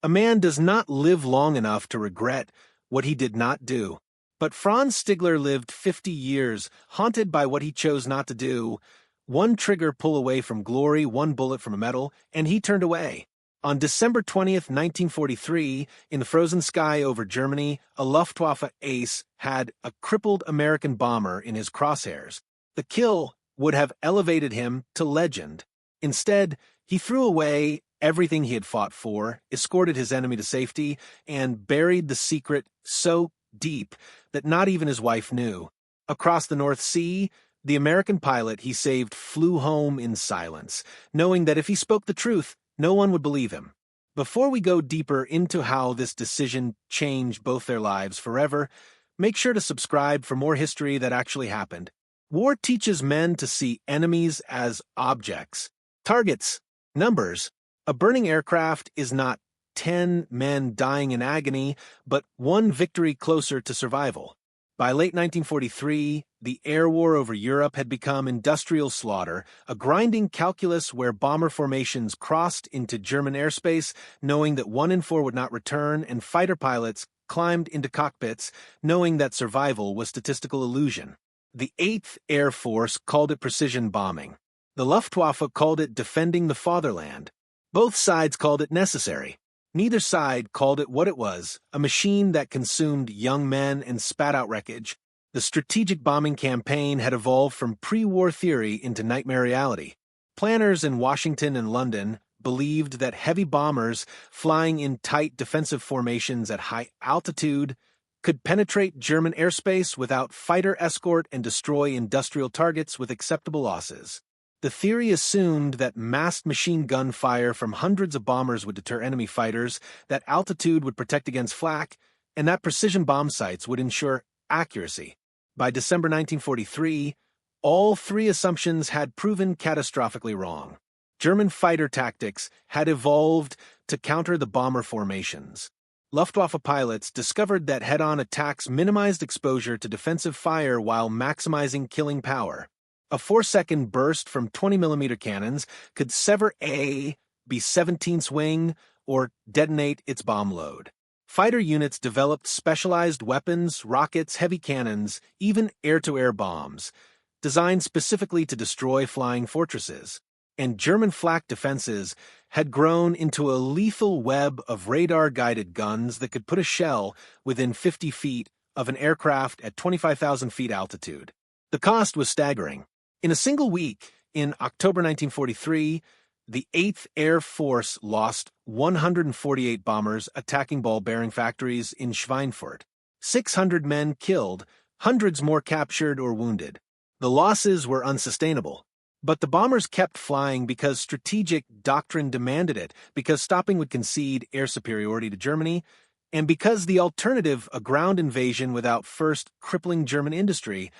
A man does not live long enough to regret what he did not do. But Franz Stigler lived 50 years, haunted by what he chose not to do. One trigger pull away from glory, one bullet from a medal, and he turned away. On December 20th, 1943, in the frozen sky over Germany, a Luftwaffe ace had a crippled American bomber in his crosshairs. The kill would have elevated him to legend. Instead, he threw away everything he had fought for, escorted his enemy to safety, and buried the secret so deep that not even his wife knew. Across the North Sea, the American pilot he saved flew home in silence, knowing that if he spoke the truth, no one would believe him. Before we go deeper into how this decision changed both their lives forever, make sure to subscribe for more history that actually happened. War teaches men to see enemies as objects, targets, numbers. A burning aircraft is not 10 men dying in agony, but one victory closer to survival. By late 1943, the air war over Europe had become industrial slaughter, a grinding calculus where bomber formations crossed into German airspace, knowing that 1 in 4 would not return, and fighter pilots climbed into cockpits, knowing that survival was statistical illusion. The 8th Air Force called it precision bombing. The Luftwaffe called it defending the fatherland. Both sides called it necessary. Neither side called it what it was, a machine that consumed young men and spat out wreckage. The strategic bombing campaign had evolved from pre-war theory into nightmare reality. Planners in Washington and London believed that heavy bombers flying in tight defensive formations at high altitude could penetrate German airspace without fighter escort and destroy industrial targets with acceptable losses. The theory assumed that massed machine gun fire from hundreds of bombers would deter enemy fighters, that altitude would protect against flak, and that precision bomb sights would ensure accuracy. By December 1943, all 3 assumptions had proven catastrophically wrong. German fighter tactics had evolved to counter the bomber formations. Luftwaffe pilots discovered that head-on attacks minimized exposure to defensive fire while maximizing killing power. A 4-second burst from 20mm cannons could sever a B-17's wing or detonate its bomb load. Fighter units developed specialized weapons, rockets, heavy cannons, even air-to-air bombs, designed specifically to destroy flying fortresses. And German flak defenses had grown into a lethal web of radar-guided guns that could put a shell within 50 feet of an aircraft at 25,000 feet altitude. The cost was staggering. In a single week, in October 1943, the 8th Air Force lost 148 bombers attacking ball-bearing factories in Schweinfurt. 600 men killed, hundreds more captured or wounded. The losses were unsustainable. But the bombers kept flying because strategic doctrine demanded it, because stopping would concede air superiority to Germany, and because the alternative, a ground invasion without first crippling German industry,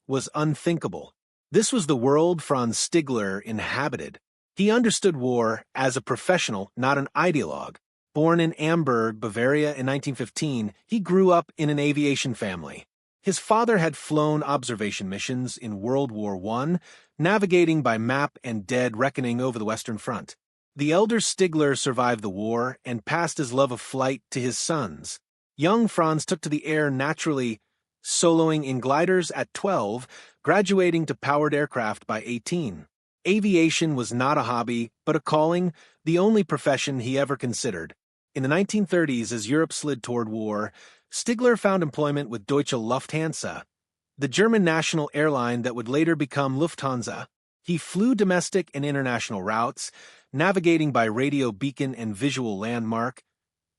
was unthinkable. This was the world Franz Stigler inhabited. He understood war as a professional, not an ideologue. Born in Amberg, Bavaria in 1915, he grew up in an aviation family. His father had flown observation missions in World War I, navigating by map and dead reckoning over the Western Front. The elder Stigler survived the war and passed his love of flight to his sons. Young Franz took to the air naturally, soloing in gliders at 12, graduating to powered aircraft by 18. Aviation was not a hobby, but a calling, the only profession he ever considered. In the 1930s, as Europe slid toward war, Stigler found employment with Deutsche Lufthansa, the German national airline that would later become Lufthansa. He flew domestic and international routes, navigating by radio beacon and visual landmark,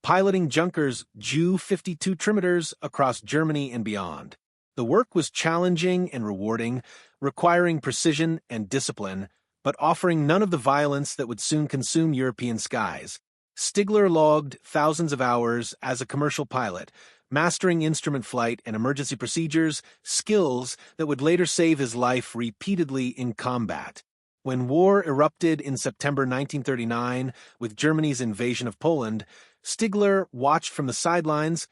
piloting Junkers Ju-52 trimeters across Germany and beyond. The work was challenging and rewarding, requiring precision and discipline, but offering none of the violence that would soon consume European skies. Stigler logged thousands of hours as a commercial pilot, mastering instrument flight and emergency procedures, skills that would later save his life repeatedly in combat. When war erupted in September 1939 with Germany's invasion of Poland, Stigler watched from the sidelines,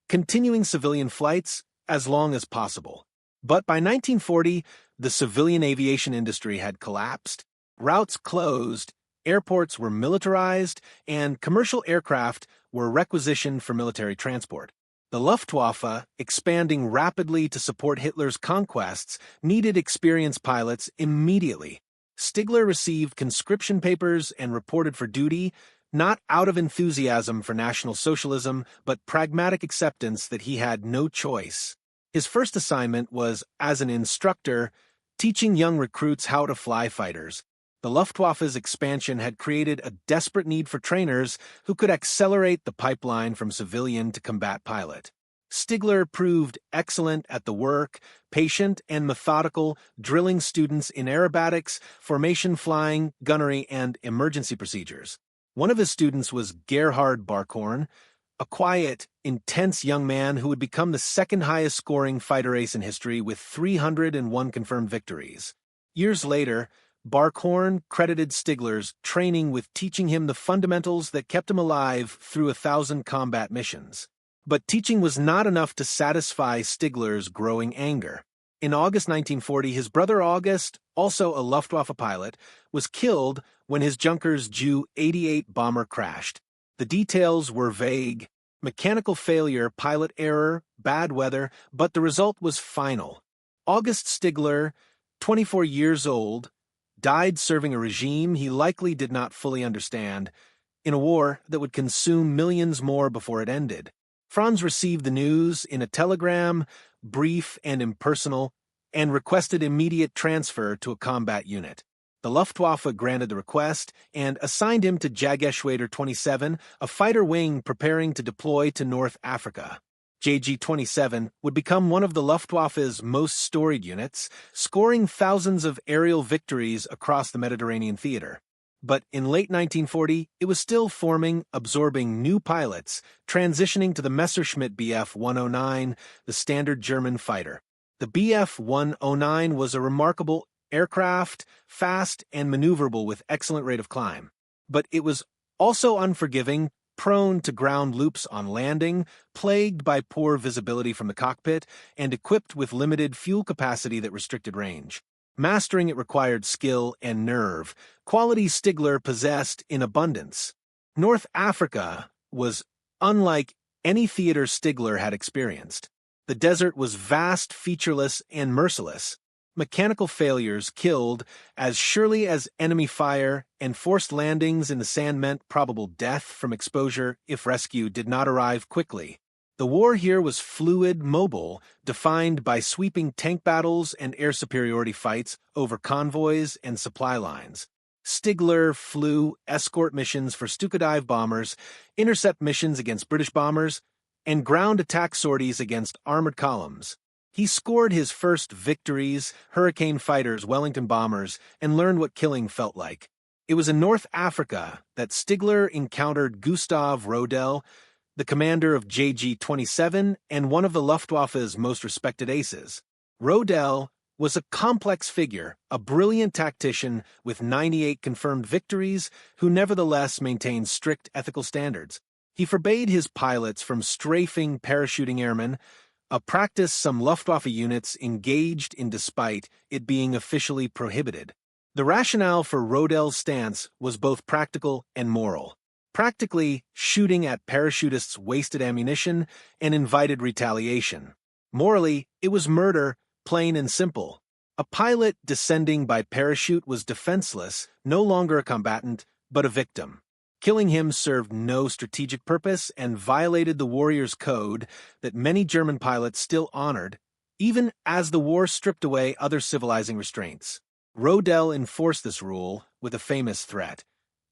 continuing civilian flights as long as possible. But by 1940, the civilian aviation industry had collapsed, routes closed, airports were militarized, and commercial aircraft were requisitioned for military transport. The Luftwaffe, expanding rapidly to support Hitler's conquests, needed experienced pilots immediately. Stigler received conscription papers and reported for duty, not out of enthusiasm for National Socialism, but pragmatic acceptance that he had no choice. His first assignment was, as an instructor, teaching young recruits how to fly fighters. The Luftwaffe's expansion had created a desperate need for trainers who could accelerate the pipeline from civilian to combat pilot. Stigler proved excellent at the work, patient and methodical, drilling students in aerobatics, formation flying, gunnery, and emergency procedures. One of his students was Gerhard Barkhorn, a quiet, intense young man who would become the second highest scoring fighter ace in history with 301 confirmed victories. Years later, Barkhorn credited Stigler's training with teaching him the fundamentals that kept him alive through 1,000 combat missions. But teaching was not enough to satisfy Stigler's growing anger. In August 1940, his brother August, also a Luftwaffe pilot, was killed when his Junkers Ju-88 bomber crashed. The details were vague: mechanical failure, pilot error, bad weather, but the result was final. August Stigler, 24 years old, died serving a regime he likely did not fully understand, in a war that would consume millions more before it ended. Franz received the news in a telegram, brief and impersonal, and requested immediate transfer to a combat unit. The Luftwaffe granted the request and assigned him to Jageschwader 27, a fighter wing preparing to deploy to North Africa. JG-27 would become one of the Luftwaffe's most storied units, scoring thousands of aerial victories across the Mediterranean theater. But in late 1940, it was still forming, absorbing new pilots, transitioning to the Messerschmitt Bf-109, the standard German fighter. The Bf-109 was a remarkable aircraft, fast and maneuverable with excellent rate of climb. But it was also unforgiving, prone to ground loops on landing, plagued by poor visibility from the cockpit, and equipped with limited fuel capacity that restricted range. Mastering it required skill and nerve, qualities Stigler possessed in abundance. North Africa was unlike any theater Stigler had experienced. The desert was vast, featureless, and merciless. Mechanical failures killed as surely as enemy fire, and forced landings in the sand meant probable death from exposure if rescue did not arrive quickly. The war here was fluid, mobile, defined by sweeping tank battles and air superiority fights over convoys and supply lines. Stigler flew escort missions for Stuka dive bombers, intercept missions against British bombers, and ground attack sorties against armored columns. He scored his first victories, Hurricane fighters, Wellington bombers, and learned what killing felt like. It was in North Africa that Stigler encountered Gustav Rodel, the commander of JG-27 and one of the Luftwaffe's most respected aces. Rodel was a complex figure, a brilliant tactician with 98 confirmed victories, who nevertheless maintained strict ethical standards. He forbade his pilots from strafing parachuting airmen, a practice some Luftwaffe units engaged in despite it being officially prohibited. The rationale for Rodel's stance was both practical and moral. Practically, shooting at parachutists wasted ammunition and invited retaliation. Morally, it was murder, plain and simple. A pilot descending by parachute was defenseless, no longer a combatant, but a victim. Killing him served no strategic purpose and violated the warrior's code that many German pilots still honored, even as the war stripped away other civilizing restraints. Rodel enforced this rule with a famous threat: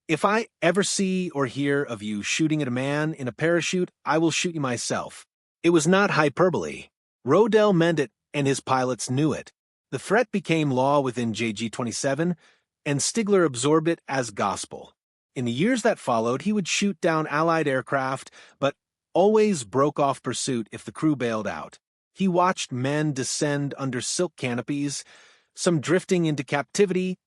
"If I ever see or hear of you shooting at a man in a parachute, I will shoot you myself." It was not hyperbole. Rodel meant it, and his pilots knew it. The threat became law within JG-27, and Stigler absorbed it as gospel. In the years that followed, he would shoot down Allied aircraft, but always broke off pursuit if the crew bailed out. He watched men descend under silk canopies, some drifting into captivity,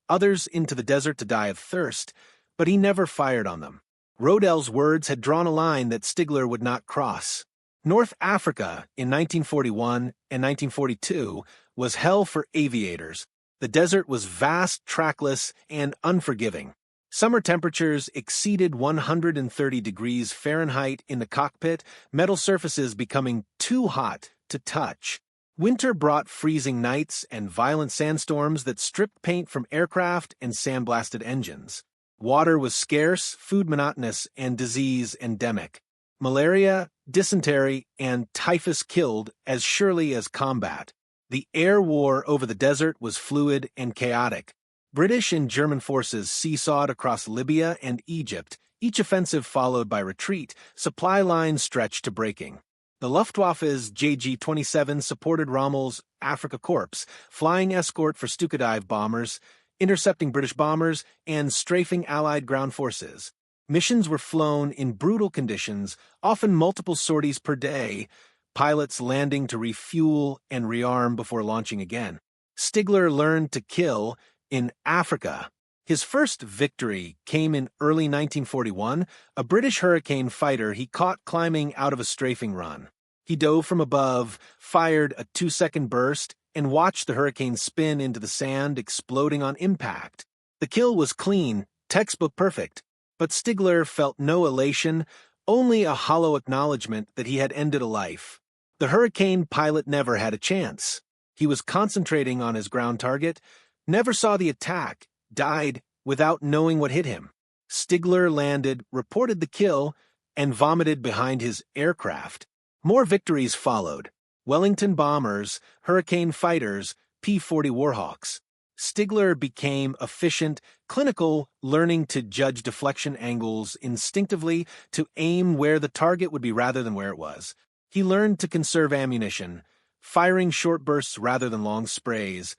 others into the desert to die of thirst, but he never fired on them. Rodel's words had drawn a line that Stigler would not cross. North Africa in 1941 and 1942 was hell for aviators. The desert was vast, trackless, and unforgiving. Summer temperatures exceeded 130 degrees Fahrenheit in the cockpit, metal surfaces becoming too hot to touch. Winter brought freezing nights and violent sandstorms that stripped paint from aircraft and sandblasted engines. Water was scarce, food monotonous, and disease endemic. Malaria, dysentery, and typhus killed as surely as combat. The air war over the desert was fluid and chaotic. British and German forces seesawed across Libya and Egypt, each offensive followed by retreat, supply lines stretched to breaking. The Luftwaffe's JG-27 supported Rommel's Afrika Korps, flying escort for Stuka dive bombers, intercepting British bombers, and strafing Allied ground forces. Missions were flown in brutal conditions, often multiple sorties per day, pilots landing to refuel and rearm before launching again. Stigler learned to kill in Africa. His first victory came in early 1941, a British Hurricane fighter he caught climbing out of a strafing run. He dove from above, fired a 2-second burst, and watched the Hurricane spin into the sand, exploding on impact. The kill was clean, textbook perfect, but Stigler felt no elation, only a hollow acknowledgement that he had ended a life. The Hurricane pilot never had a chance. He was concentrating on his ground target, never saw the attack, died without knowing what hit him. Stigler landed, reported the kill, and vomited behind his aircraft. More victories followed. Wellington bombers, Hurricane fighters, P-40 Warhawks. Stigler became efficient, clinical, learning to judge deflection angles instinctively, to aim where the target would be rather than where it was. He learned to conserve ammunition, firing short bursts rather than long sprays,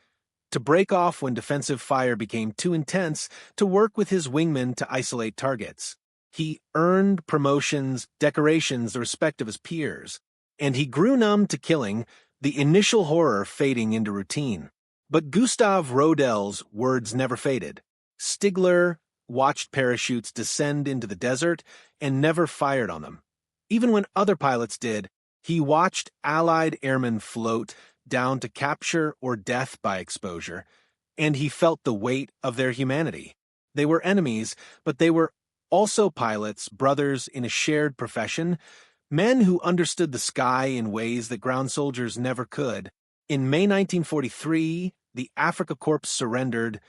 to break off when defensive fire became too intense, to work with his wingmen to isolate targets. He earned promotions, decorations, the respect of his peers, and he grew numb to killing, the initial horror fading into routine. But Gustav Rodel's words never faded. Stigler watched parachutes descend into the desert and never fired on them. Even when other pilots did, he watched Allied airmen float down to capture or death by exposure, and he felt the weight of their humanity. They were enemies, but they were also pilots, brothers in a shared profession, men who understood the sky in ways that ground soldiers never could. In May 1943, the Afrika Korps surrendered,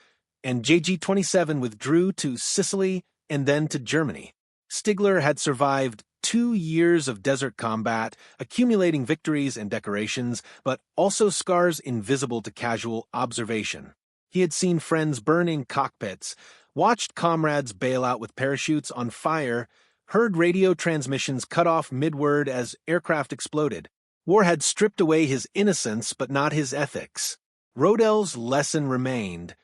and JG-27 withdrew to Sicily and then to Germany. Stigler had survived 2 years of desert combat, accumulating victories and decorations, but also scars invisible to casual observation. He had seen friends burn in cockpits, watched comrades bail out with parachutes on fire, heard radio transmissions cut off mid-word as aircraft exploded. War had stripped away his innocence, but not his ethics. Rodel's lesson remained.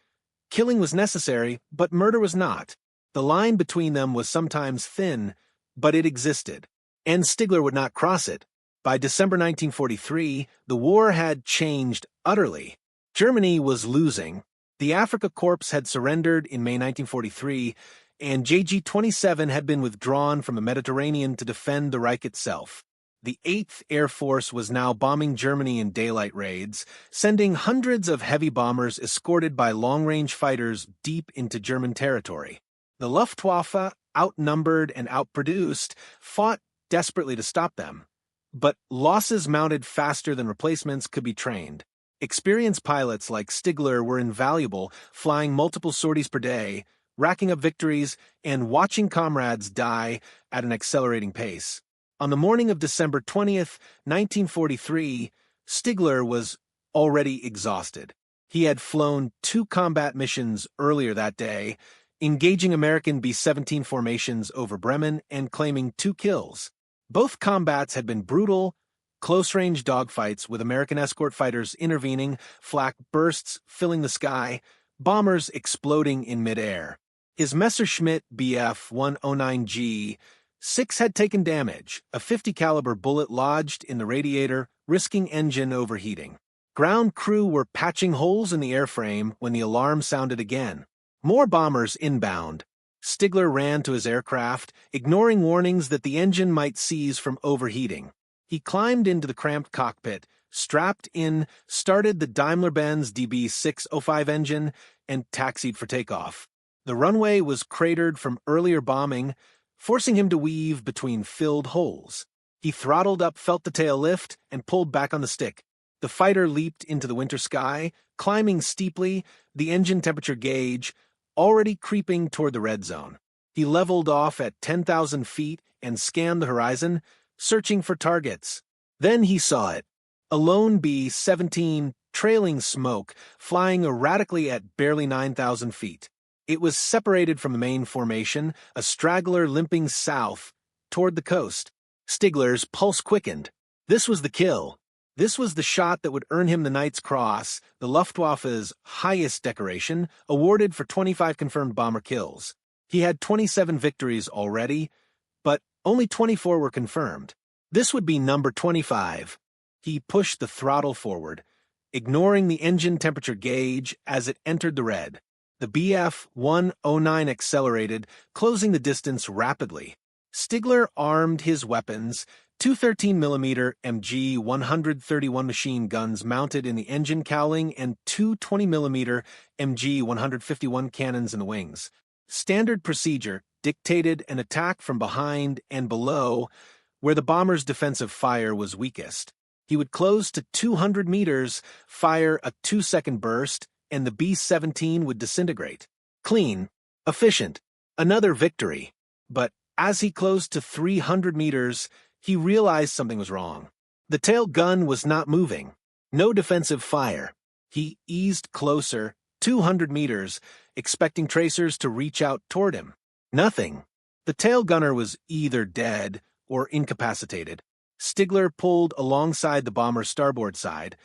Killing was necessary, but murder was not. The line between them was sometimes thin, but it existed, and Stigler would not cross it. By December 1943, the war had changed utterly. Germany was losing. The Afrika Korps had surrendered in May 1943, and JG-27 had been withdrawn from the Mediterranean to defend the Reich itself. The 8th Air Force was now bombing Germany in daylight raids, sending hundreds of heavy bombers escorted by long-range fighters deep into German territory. The Luftwaffe, outnumbered and outproduced, fought desperately to stop them. But losses mounted faster than replacements could be trained. Experienced pilots like Stigler were invaluable, flying multiple sorties per day, racking up victories, and watching comrades die at an accelerating pace. On the morning of December 20th, 1943, Stigler was already exhausted. He had flown 2 combat missions earlier that day, engaging American B-17 formations over Bremen and claiming 2 kills. Both combats had been brutal, close-range dogfights with American escort fighters intervening, flak bursts filling the sky, bombers exploding in midair. His Messerschmitt Bf-109G 6 had taken damage, a .50 caliber bullet lodged in the radiator, risking engine overheating. Ground crew were patching holes in the airframe when the alarm sounded again. More bombers inbound. Stigler ran to his aircraft, ignoring warnings that the engine might seize from overheating. He climbed into the cramped cockpit, strapped in, started the Daimler-Benz DB605 engine, and taxied for takeoff. The runway was cratered from earlier bombing, forcing him to weave between filled holes. He throttled up, felt the tail lift, and pulled back on the stick. The fighter leaped into the winter sky, climbing steeply, the engine temperature gauge already creeping toward the red zone. He leveled off at 10,000 feet and scanned the horizon, searching for targets. Then he saw it. A lone B-17 trailing smoke, flying erratically at barely 9,000 feet. It was separated from the main formation, a straggler limping south toward the coast. Stigler's pulse quickened. This was the kill. This was the shot that would earn him the Knight's Cross, the Luftwaffe's highest decoration, awarded for 25 confirmed bomber kills. He had 27 victories already, but only 24 were confirmed. This would be number 25. He pushed the throttle forward, ignoring the engine temperature gauge as it entered the red. The Bf-109 accelerated, closing the distance rapidly. Stigler armed his weapons, two 13mm MG 131 machine guns mounted in the engine cowling and two 20mm MG 151 cannons in the wings. Standard procedure dictated an attack from behind and below, where the bomber's defensive fire was weakest. He would close to 200 meters, fire a 2-second burst, and the B-17 would disintegrate. Clean, efficient, another victory. But as he closed to 300 meters, he realized something was wrong. The tail gun was not moving. No defensive fire. He eased closer, 200 meters, expecting tracers to reach out toward him. Nothing. The tail gunner was either dead or incapacitated. Stigler pulled alongside the bomber's starboard side,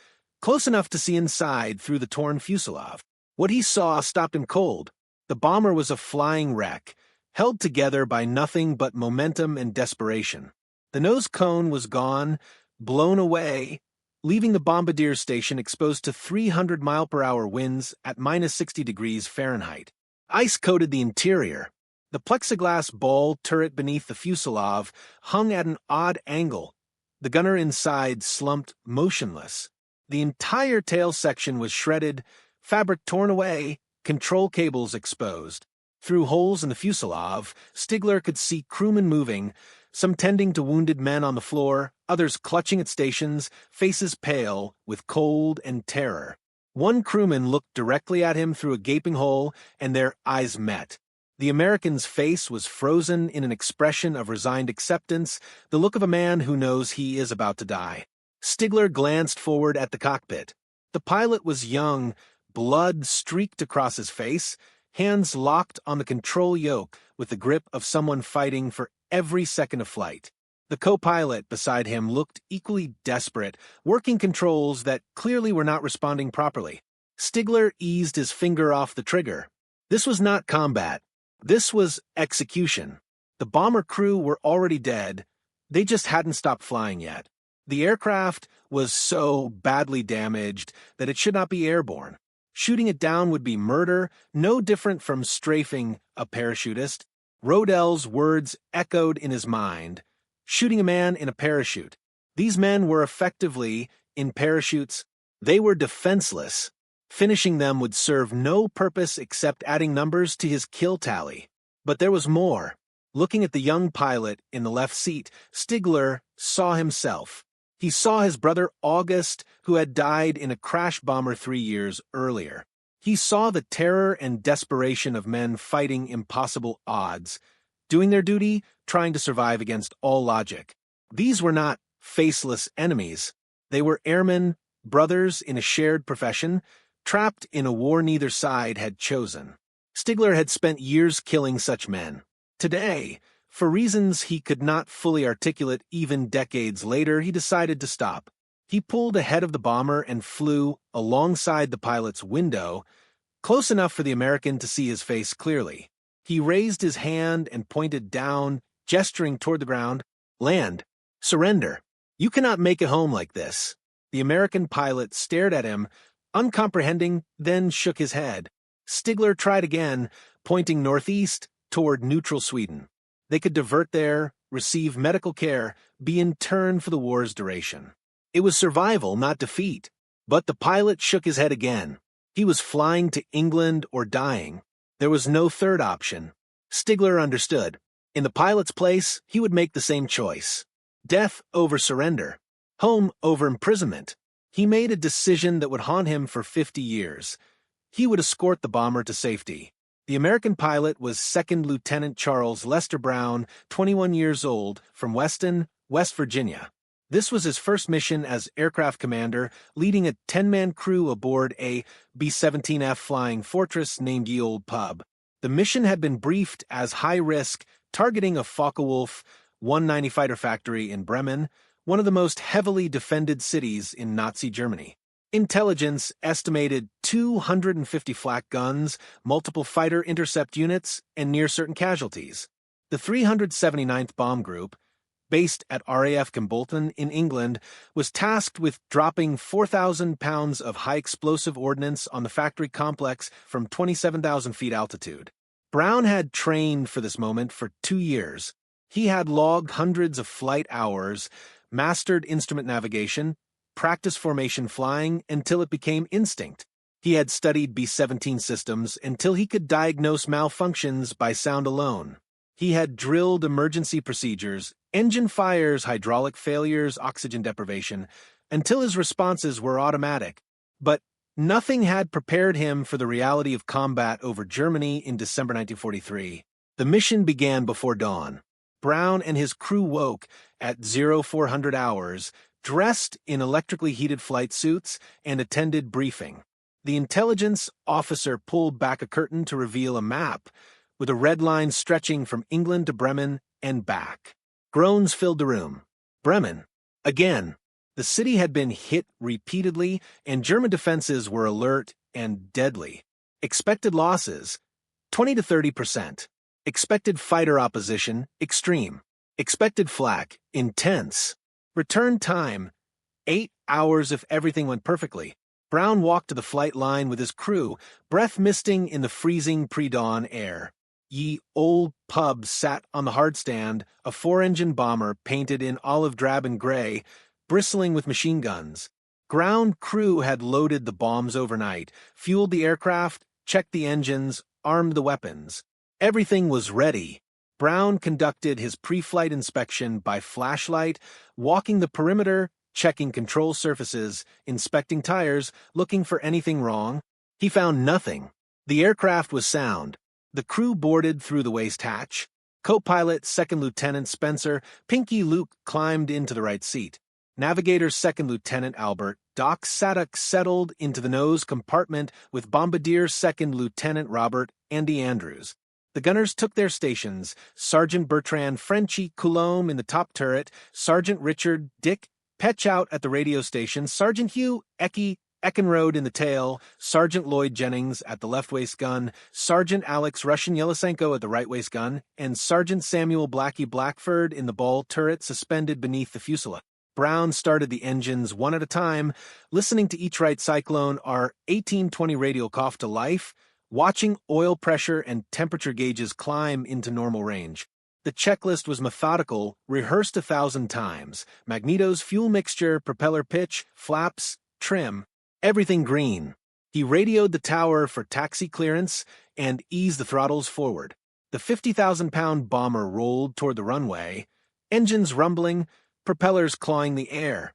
close enough to see inside through the torn fuselage. What he saw stopped him cold. The bomber was a flying wreck, held together by nothing but momentum and desperation. The nose cone was gone, blown away, leaving the bombardier station exposed to 300-mile-per-hour winds at -60 degrees Fahrenheit. Ice coated the interior. The plexiglass ball turret beneath the fuselage hung at an odd angle. The gunner inside slumped motionless. The entire tail section was shredded, fabric torn away, control cables exposed. Through holes in the fuselage, Stigler could see crewmen moving, some tending to wounded men on the floor, others clutching at stations, faces pale with cold and terror. One crewman looked directly at him through a gaping hole, and their eyes met. The American's face was frozen in an expression of resigned acceptance, the look of a man who knows he is about to die. Stigler glanced forward at the cockpit. The pilot was young, blood streaked across his face, hands locked on the control yoke with the grip of someone fighting for every second of flight. The co-pilot beside him looked equally desperate, working controls that clearly were not responding properly. Stigler eased his finger off the trigger. This was not combat. This was execution. The bomber crew were already dead. They just hadn't stopped flying yet. The aircraft was so badly damaged that it should not be airborne. Shooting it down would be murder, no different from strafing a parachutist. Rodell's words echoed in his mind. Shooting a man in a parachute. These men were effectively in parachutes. They were defenseless. Finishing them would serve no purpose except adding numbers to his kill tally. But there was more. Looking at the young pilot in the left seat, Stigler saw himself. He saw his brother August, who had died in a crash bomber 3 years earlier. He saw the terror and desperation of men fighting impossible odds, doing their duty, trying to survive against all logic. These were not faceless enemies. They were airmen, brothers in a shared profession, trapped in a war neither side had chosen. Stigler had spent years killing such men. Today, for reasons he could not fully articulate even decades later, he decided to stop. He pulled ahead of the bomber and flew alongside the pilot's window, close enough for the American to see his face clearly. He raised his hand and pointed down, gesturing toward the ground. Land. Surrender. You cannot make it home like this. The American pilot stared at him, uncomprehending, then shook his head. Stigler tried again, pointing northeast toward neutral Sweden. They could divert there, receive medical care, be interned for the war's duration. It was survival, not defeat. But the pilot shook his head again. He was flying to England or dying. There was no third option. Stigler understood. In the pilot's place, he would make the same choice. Death over surrender. Home over imprisonment. He made a decision that would haunt him for 50 years. He would escort the bomber to safety. The American pilot was Second Lieutenant Charles Lester Brown, 21 years old, from Weston, West Virginia. This was his first mission as aircraft commander, leading a 10-man crew aboard a B-17F Flying Fortress named Ye Olde Pub. The mission had been briefed as high-risk, targeting a Focke-Wulf 190 fighter factory in Bremen, one of the most heavily defended cities in Nazi Germany. Intelligence estimated 250 flak guns, multiple fighter intercept units, and near-certain casualties. The 379th Bomb Group, based at RAF Kimbolton in England, was tasked with dropping 4,000 pounds of high-explosive ordnance on the factory complex from 27,000 feet altitude. Brown had trained for this moment for 2 years. He had logged hundreds of flight hours, mastered instrument navigation, practiced formation flying until it became instinct. He had studied B-17 systems until he could diagnose malfunctions by sound alone. He had drilled emergency procedures, engine fires, hydraulic failures, oxygen deprivation, until his responses were automatic. But nothing had prepared him for the reality of combat over Germany in December 1943. The mission began before dawn. Brown and his crew woke at 0400 hours, dressed in electrically heated flight suits, and attended briefing. The intelligence officer pulled back a curtain to reveal a map, with a red line stretching from England to Bremen and back. Groans filled the room. Bremen. Again. The city had been hit repeatedly, and German defenses were alert and deadly. Expected losses, 20 to 30%. Expected fighter opposition, extreme. Expected flak, intense. Return time, 8 hours if everything went perfectly. Brown walked to the flight line with his crew, breath misting in the freezing pre-dawn air. Ye Olde Pub sat on the hardstand, a 4-engine bomber painted in olive drab and gray, bristling with machine guns. Ground crew had loaded the bombs overnight, fueled the aircraft, checked the engines, armed the weapons. Everything was ready. Brown conducted his pre-flight inspection by flashlight, walking the perimeter, checking control surfaces, inspecting tires, looking for anything wrong. He found nothing. The aircraft was sound. The crew boarded through the waste hatch. Co-pilot Second Lieutenant Spencer, Pinky Luke climbed into the right seat. Navigator Second Lieutenant Albert Doc Saddock settled into the nose compartment with Bombardier Second Lieutenant Robert Andy Andrews. The gunners took their stations, Sergeant Bertrand Frenchy Coulombe in the top turret, Sergeant Richard Dick Petchout at the radio station, Sergeant Hugh Eckenrode in the tail, Sergeant Lloyd Jennings at the left waist gun, Sergeant Alex Russian Yelesenko at the right waist gun, and Sergeant Samuel Blackie Blackford in the ball turret suspended beneath the fuselage. Brown started the engines one at a time, listening to each right cyclone, our 1820 radial cough to life, watching oil pressure and temperature gauges climb into normal range. The checklist was methodical, rehearsed 1,000 times. Magnetos, fuel mixture, propeller pitch, flaps, trim, everything green. He radioed the tower for taxi clearance and eased the throttles forward. The 50,000-pound bomber rolled toward the runway, engines rumbling, propellers clawing the air.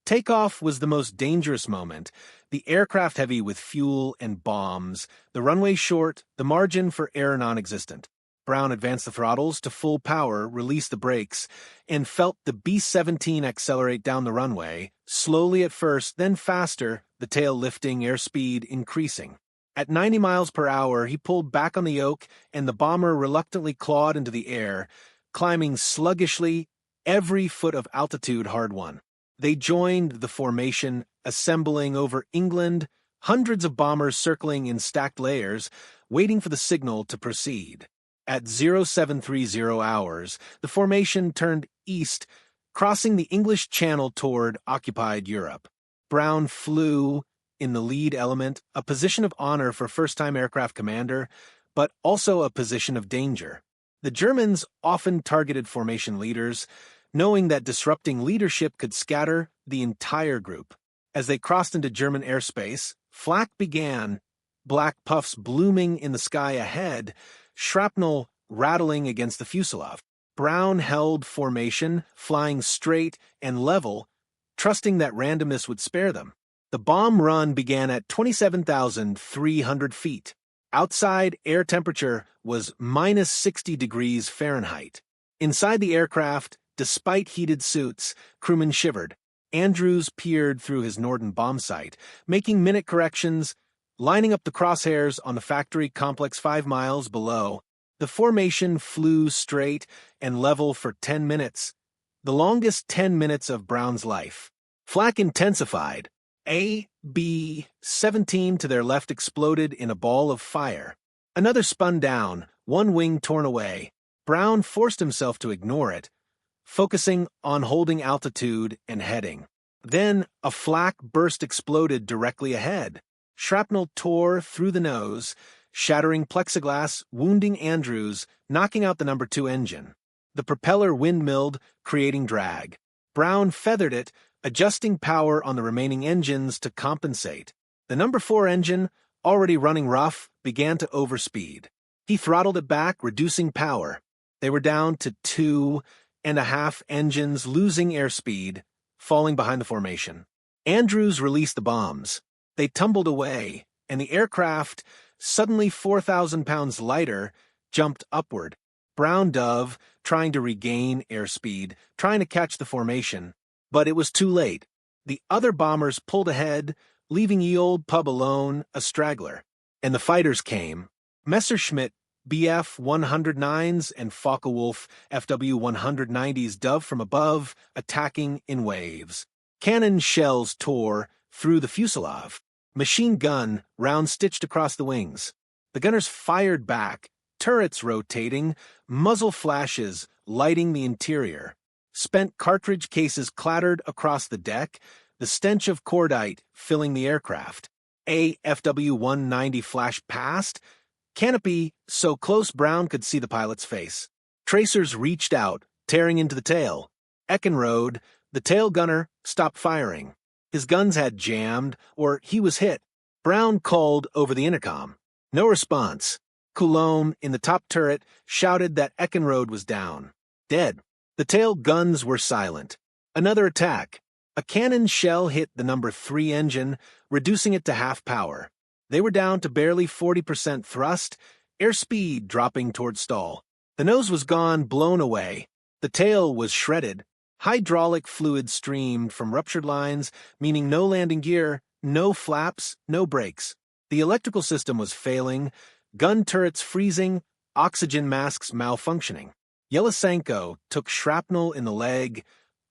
Takeoff was the most dangerous moment, the aircraft heavy with fuel and bombs, the runway short, the margin for error non-existent. Brown advanced the throttles to full power, released the brakes, and felt the B-17 accelerate down the runway, slowly at first, then faster, the tail lifting, airspeed increasing. At 90 miles per hour, he pulled back on the yoke, and the bomber reluctantly clawed into the air, climbing sluggishly, every foot of altitude hard-won. They joined the formation, assembling over England, hundreds of bombers circling in stacked layers, waiting for the signal to proceed. At 0730 hours, the formation turned east, crossing the English Channel toward occupied Europe. Brown flew in the lead element, a position of honor for first-time aircraft commander, but also a position of danger. The Germans often targeted formation leaders, knowing that disrupting leadership could scatter the entire group. As they crossed into German airspace, flak began, black puffs blooming in the sky ahead, shrapnel rattling against the fuselage. Brown held formation, flying straight and level, trusting that randomness would spare them. The bomb run began at 27,300 feet. Outside, air temperature was minus 60 degrees Fahrenheit. Inside the aircraft, despite heated suits, crewmen shivered. Andrews peered through his Norden bomb sight, making minute corrections, lining up the crosshairs on the factory complex 5 miles below. The formation flew straight and level for 10 minutes, the longest 10 minutes of Brown's life. Flak intensified. A B-17 to their left exploded in a ball of fire. Another spun down, one wing torn away. Brown forced himself to ignore it, focusing on holding altitude and heading. Then a flak burst exploded directly ahead. Shrapnel tore through the nose, shattering plexiglass, wounding Andrews, knocking out the number 2 engine. The propeller windmilled, creating drag. Brown feathered it, adjusting power on the remaining engines to compensate. The number 4 engine, already running rough, began to overspeed. He throttled it back, reducing power. They were down to 2.5 engines, losing airspeed, falling behind the formation. Andrews released the bombs. They tumbled away, and the aircraft, suddenly 4,000 pounds lighter, jumped upward. Brown dove, trying to regain airspeed, trying to catch the formation. But it was too late. The other bombers pulled ahead, leaving ye old pub alone, a straggler. And the fighters came. Messerschmitt BF-109s and Focke-Wulf FW-190s dove from above, attacking in waves. Cannon shells tore through the fuselage. Machine gun round-stitched across the wings. The gunners fired back, turrets rotating, muzzle flashes lighting the interior. Spent cartridge cases clattered across the deck, the stench of cordite filling the aircraft. A FW-190 flashed past, canopy so close Brown could see the pilot's face. Tracers reached out, tearing into the tail. Eckenrode, the tail gunner, stopped firing. His guns had jammed, or he was hit. Brown called over the intercom. No response. Coulomb, in the top turret, shouted that Eckenrode was down. Dead. The tail guns were silent. Another attack. A cannon shell hit the number 3 engine, reducing it to half power. They were down to barely 40% thrust, airspeed dropping toward stall. The nose was gone, blown away. The tail was shredded. Hydraulic fluid streamed from ruptured lines, meaning no landing gear, no flaps, no brakes. The electrical system was failing, gun turrets freezing, oxygen masks malfunctioning. Yelisenko took shrapnel in the leg,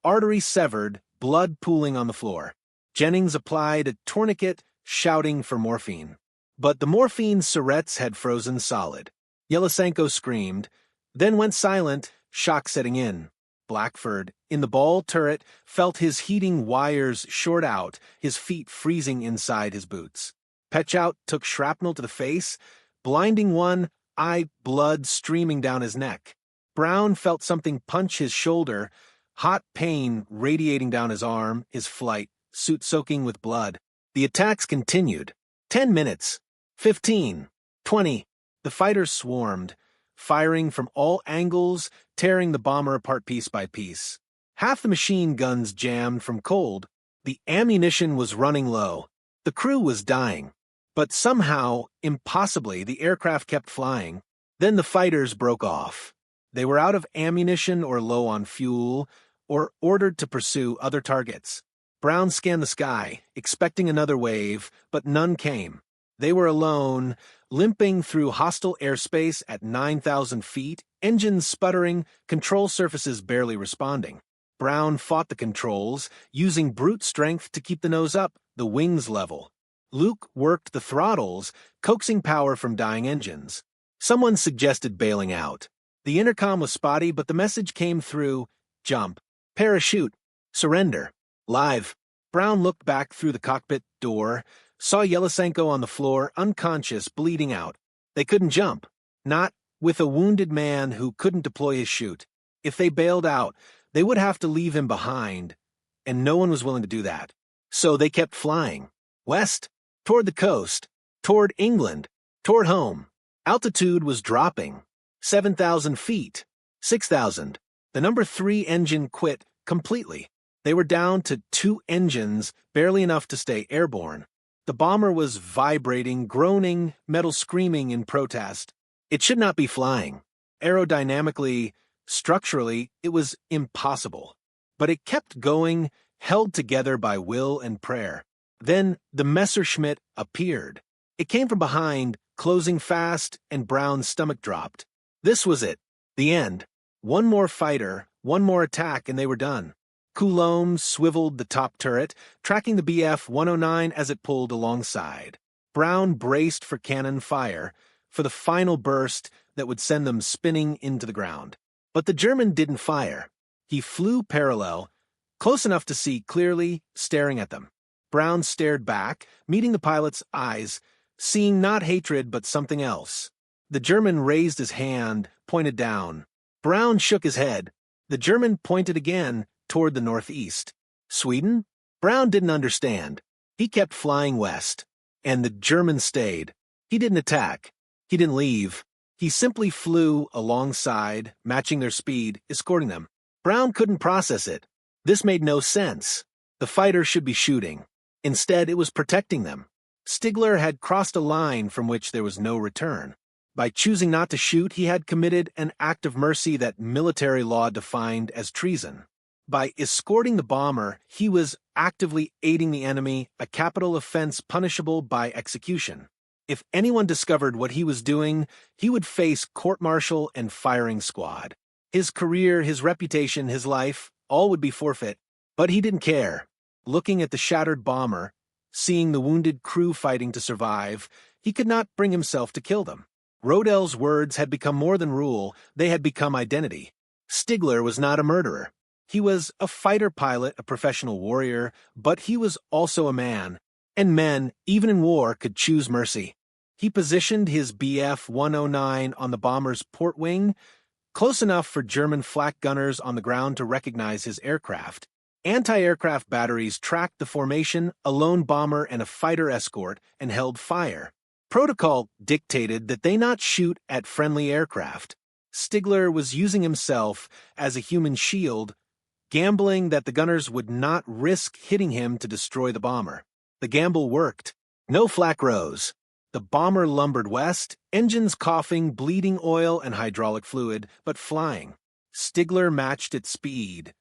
artery severed, blood pooling on the floor. Jennings applied a tourniquet, shouting for morphine. But the morphine syrettes had frozen solid. Yelisenko screamed, then went silent, shock setting in. Blackford, in the ball turret, felt his heating wires short out, his feet freezing inside his boots. Pechout took shrapnel to the face, blinding one eye, blood streaming down his neck. Brown felt something punch his shoulder, hot pain radiating down his arm, his flight, suit soaking with blood. The attacks continued. 10 minutes. 15. 20. The fighters swarmed, firing from all angles, tearing the bomber apart piece by piece. Half the machine guns jammed from cold. The ammunition was running low. The crew was dying. But somehow, impossibly, the aircraft kept flying. Then the fighters broke off. They were out of ammunition or low on fuel, or ordered to pursue other targets. Brown scanned the sky, expecting another wave, but none came. They were alone, limping through hostile airspace at 9,000 feet, engines sputtering, control surfaces barely responding. Brown fought the controls, using brute strength to keep the nose up, the wings level. Luke worked the throttles, coaxing power from dying engines. Someone suggested bailing out. The intercom was spotty, but the message came through: jump, parachute, surrender, live. Brown looked back through the cockpit door, saw Yelisenko on the floor, unconscious, bleeding out. They couldn't jump. Not with a wounded man who couldn't deploy his chute. If they bailed out, they would have to leave him behind, and no one was willing to do that. So they kept flying. West, toward the coast, toward England, toward home. Altitude was dropping. 7,000 feet. 6,000. The number 3 engine quit completely. They were down to 2 engines, barely enough to stay airborne. The bomber was vibrating, groaning, metal screaming in protest. It should not be flying. Aerodynamically, structurally, it was impossible. But it kept going, held together by will and prayer. Then the Messerschmitt appeared. It came from behind, closing fast, and Brown's stomach dropped. This was it. The end. One more fighter, one more attack, and they were done. Coulomb swiveled the top turret, tracking the Bf-109 as it pulled alongside. Brown braced for cannon fire, for the final burst that would send them spinning into the ground. But the German didn't fire. He flew parallel, close enough to see clearly, staring at them. Brown stared back, meeting the pilot's eyes, seeing not hatred but something else. The German raised his hand, pointed down. Brown shook his head. The German pointed again, toward the northeast. Sweden? Brown didn't understand. He kept flying west. And the German stayed. He didn't attack. He didn't leave. He simply flew alongside, matching their speed, escorting them. Brown couldn't process it. This made no sense. The fighter should be shooting. Instead, it was protecting them. Stigler had crossed a line from which there was no return. By choosing not to shoot, he had committed an act of mercy that military law defined as treason. By escorting the bomber, he was actively aiding the enemy, a capital offense punishable by execution. If anyone discovered what he was doing, he would face court-martial and firing squad. His career, his reputation, his life, all would be forfeit. But he didn't care. Looking at the shattered bomber, seeing the wounded crew fighting to survive, he could not bring himself to kill them. Rodell's words had become more than rule, they had become identity. Stigler was not a murderer. He was a fighter pilot, a professional warrior, but he was also a man, and men, even in war, could choose mercy. He positioned his Bf-109 on the bomber's port wing, close enough for German flak gunners on the ground to recognize his aircraft. Anti-aircraft batteries tracked the formation, a lone bomber and a fighter escort, and held fire. Protocol dictated that they not shoot at friendly aircraft. Stigler was using himself as a human shield, gambling that the gunners would not risk hitting him to destroy the bomber. The gamble worked. No flak rose. The bomber lumbered west, engines coughing, bleeding oil and hydraulic fluid, but flying. Stigler matched its speed.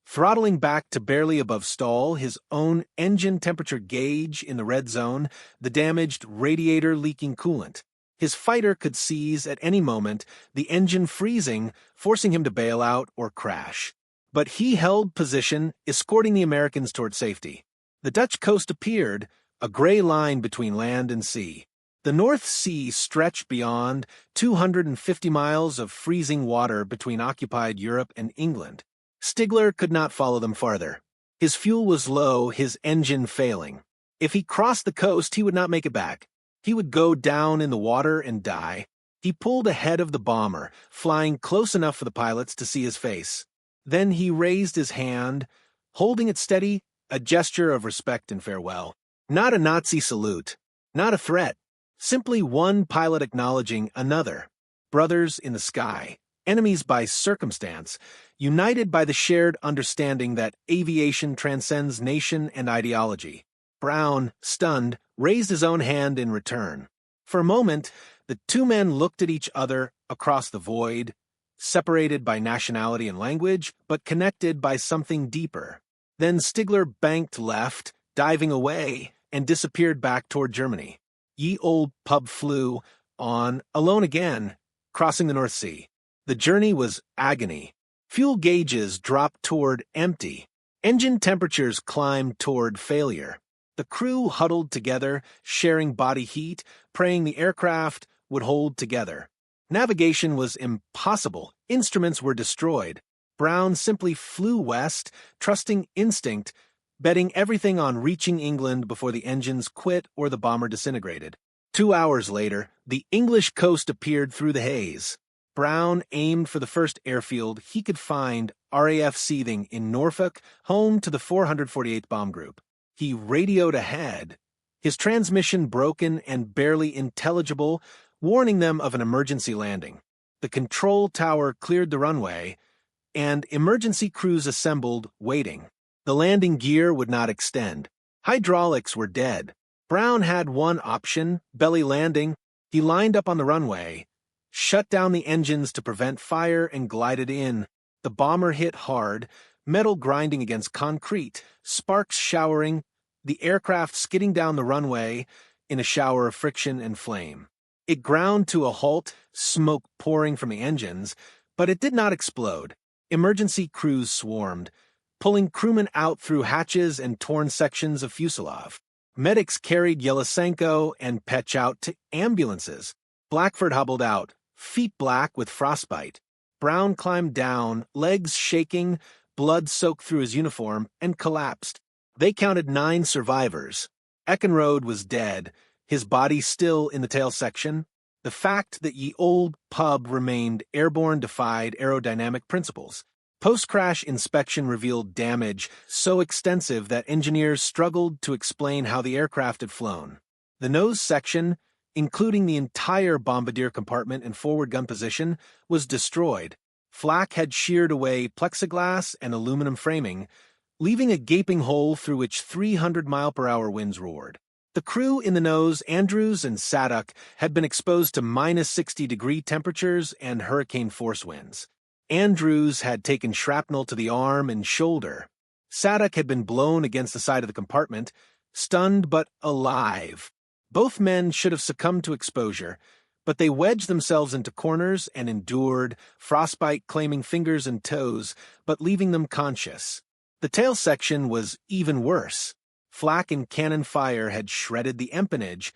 Throttling back to barely above stall, his own engine temperature gauge in the red zone, the damaged radiator leaking coolant. His fighter could seize at any moment, the engine freezing, forcing him to bail out or crash. But he held position, escorting the Americans toward safety. The Dutch coast appeared, a gray line between land and sea. The North Sea stretched beyond 250 miles of freezing water between occupied Europe and England. Stigler could not follow them farther. His fuel was low, his engine failing. If he crossed the coast, he would not make it back. He would go down in the water and die. He pulled ahead of the bomber, flying close enough for the pilots to see his face. Then he raised his hand, holding it steady, a gesture of respect and farewell. Not a Nazi salute, not a threat, simply one pilot acknowledging another. Brothers in the sky, enemies by circumstance, united by the shared understanding that aviation transcends nation and ideology. Brown, stunned, raised his own hand in return. For a moment, the two men looked at each other across the void, separated by nationality and language, but connected by something deeper. Then Stigler banked left, diving away, and disappeared back toward Germany. Ye Old Pub flew on, alone again, crossing the North Sea. The journey was agony. Fuel gauges dropped toward empty. Engine temperatures climbed toward failure. The crew huddled together, sharing body heat, praying the aircraft would hold together. Navigation was impossible. Instruments were destroyed. Brown simply flew west, trusting instinct, betting everything on reaching England before the engines quit or the bomber disintegrated. 2 hours later, the English coast appeared through the haze. Brown aimed for the first airfield he could find, RAF Seething in Norfolk, home to the 448th Bomb Group. He radioed ahead. his transmission broken and barely intelligible, warning them of an emergency landing. The control tower cleared the runway, and emergency crews assembled, waiting. The landing gear would not extend. Hydraulics were dead. Brown had one option, belly landing. He lined up on the runway, shut down the engines to prevent fire, and glided in. The bomber hit hard, metal grinding against concrete, sparks showering, the aircraft skidding down the runway in a shower of friction and flame. It ground to a halt, smoke pouring from the engines, but it did not explode. Emergency crews swarmed, pulling crewmen out through hatches and torn sections of fuselage. Medics carried Yelisenko and Petch out to ambulances. Blackford hobbled out, feet black with frostbite. Brown climbed down, legs shaking, blood soaked through his uniform, and collapsed. They counted 9 survivors. Eckenrode was dead, his body still in the tail section. The fact that ye old pub remained airborne defied aerodynamic principles. Post-crash inspection revealed damage so extensive that engineers struggled to explain how the aircraft had flown. The nose section, including the entire bombardier compartment and forward gun position, was destroyed. Flak had sheared away plexiglass and aluminum framing, leaving a gaping hole through which 300-mile-per-hour winds roared. The crew in the nose, Andrews and Saduk, had been exposed to -60-degree temperatures and hurricane-force winds. Andrews had taken shrapnel to the arm and shoulder. Saduk had been blown against the side of the compartment, stunned but alive. Both men should have succumbed to exposure, but they wedged themselves into corners and endured, frostbite claiming fingers and toes, but leaving them conscious. The tail section was even worse. Flak and cannon fire had shredded the empennage,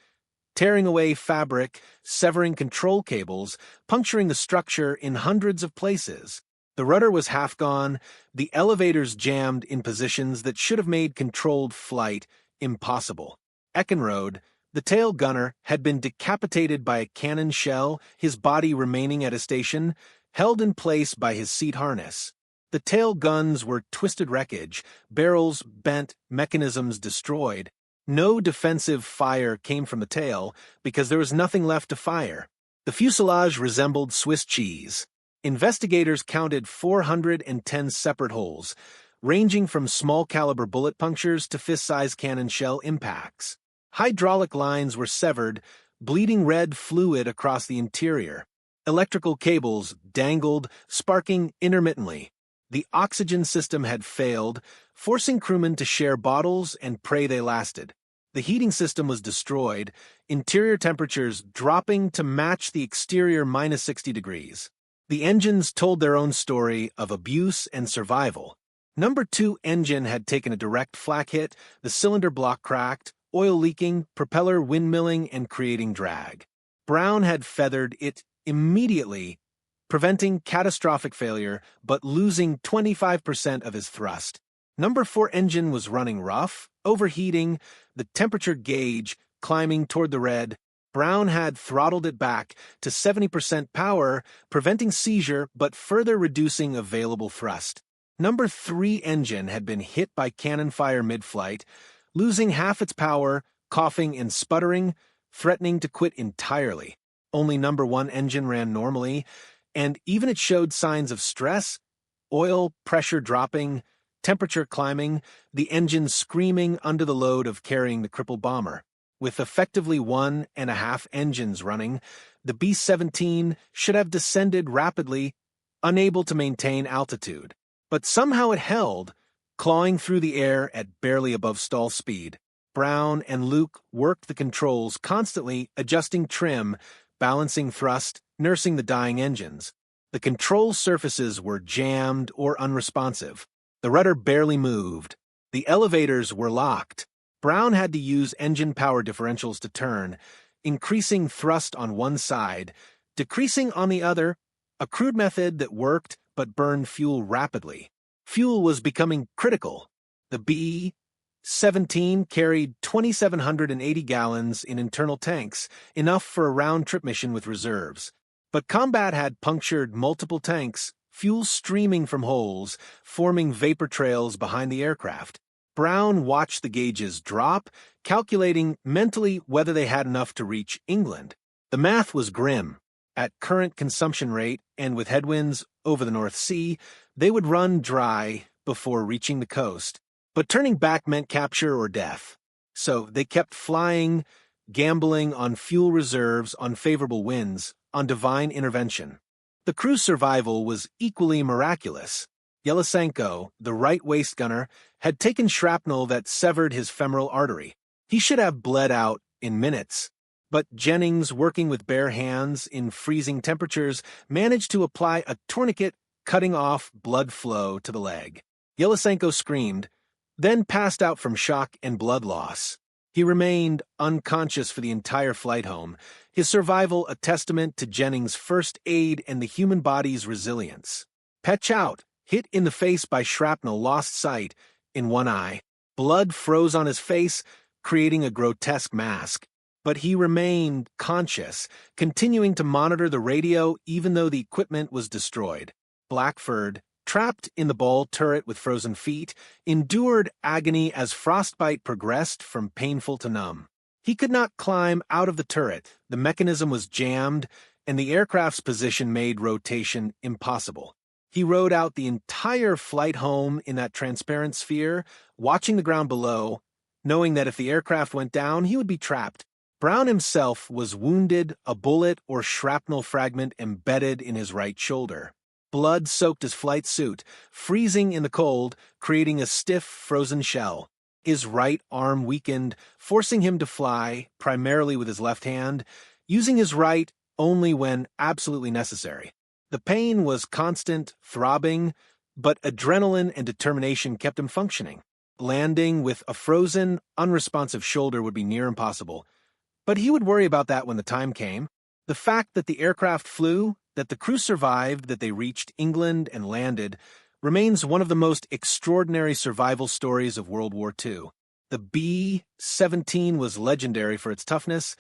tearing away fabric, severing control cables, puncturing the structure in hundreds of places. The rudder was half gone, the elevators jammed in positions that should have made controlled flight impossible. Eckenrode, the tail gunner, had been decapitated by a cannon shell, his body remaining at a station, held in place by his seat harness. The tail guns were twisted wreckage, barrels bent, mechanisms destroyed. No defensive fire came from the tail because there was nothing left to fire. The fuselage resembled Swiss cheese. Investigators counted 410 separate holes, ranging from small-caliber bullet punctures to fist-sized cannon shell impacts. Hydraulic lines were severed, bleeding red fluid across the interior. Electrical cables dangled, sparking intermittently. The oxygen system had failed, forcing crewmen to share bottles and pray they lasted. The heating system was destroyed, interior temperatures dropping to match the exterior -60 degrees. The engines told their own story of abuse and survival. Number 2 engine had taken a direct flak hit, the cylinder block cracked, oil leaking, propeller windmilling and creating drag. Brown had feathered it immediately, preventing catastrophic failure, but losing 25% of his thrust. Number 4 engine was running rough, overheating, the temperature gauge climbing toward the red. Brown had throttled it back to 70% power, preventing seizure but further reducing available thrust. Number 3 engine had been hit by cannon fire mid-flight, losing half its power, coughing and sputtering, threatening to quit entirely. Only number 1 engine ran normally, and even it showed signs of stress, oil pressure dropping, temperature climbing, the engine screaming under the load of carrying the crippled bomber. With effectively 1.5 engines running, the B-17 should have descended rapidly, unable to maintain altitude. But somehow it held, clawing through the air at barely above stall speed. Brown and Luke worked the controls, constantly adjusting trim, balancing thrust, nursing the dying engines. The control surfaces were jammed or unresponsive. The rudder barely moved. The elevators were locked. Brown had to use engine power differentials to turn, increasing thrust on one side, decreasing on the other, a crude method that worked but burned fuel rapidly. Fuel was becoming critical. The B-17 carried 2,780 gallons in internal tanks, enough for a round-trip mission with reserves. But combat had punctured multiple tanks, fuel streaming from holes, forming vapor trails behind the aircraft. Brown watched the gauges drop, calculating mentally whether they had enough to reach England. The math was grim. At current consumption rate and with headwinds over the North Sea, they would run dry before reaching the coast. But turning back meant capture or death. So they kept flying, gambling on fuel reserves, on favorable winds, on divine intervention. The crew's survival was equally miraculous. Yelisenko, the right waist gunner, had taken shrapnel that severed his femoral artery. He should have bled out in minutes. But Jennings, working with bare hands in freezing temperatures, managed to apply a tourniquet, cutting off blood flow to the leg. Yelisenko screamed, then passed out from shock and blood loss. He remained unconscious for the entire flight home, his survival a testament to Jennings' first aid and the human body's resilience. Pechout, hit in the face by shrapnel, lost sight in one eye. Blood froze on his face, creating a grotesque mask. But he remained conscious, continuing to monitor the radio even though the equipment was destroyed. Blackford, trapped in the ball turret with frozen feet, endured agony as frostbite progressed from painful to numb. He could not climb out of the turret, the mechanism was jammed, and the aircraft's position made rotation impossible. He rode out the entire flight home in that transparent sphere, watching the ground below, knowing that if the aircraft went down, he would be trapped. Brown himself was wounded, a bullet or shrapnel fragment embedded in his right shoulder. Blood soaked his flight suit, freezing in the cold, creating a stiff, frozen shell. His right arm weakened, forcing him to fly, primarily with his left hand, using his right only when absolutely necessary. The pain was constant, throbbing, but adrenaline and determination kept him functioning. Landing with a frozen, unresponsive shoulder would be near impossible. But he would worry about that when the time came. The fact that the aircraft flew, that the crew survived, that they reached England and landed, remains one of the most extraordinary survival stories of World War II. The B-17 was legendary for its toughness,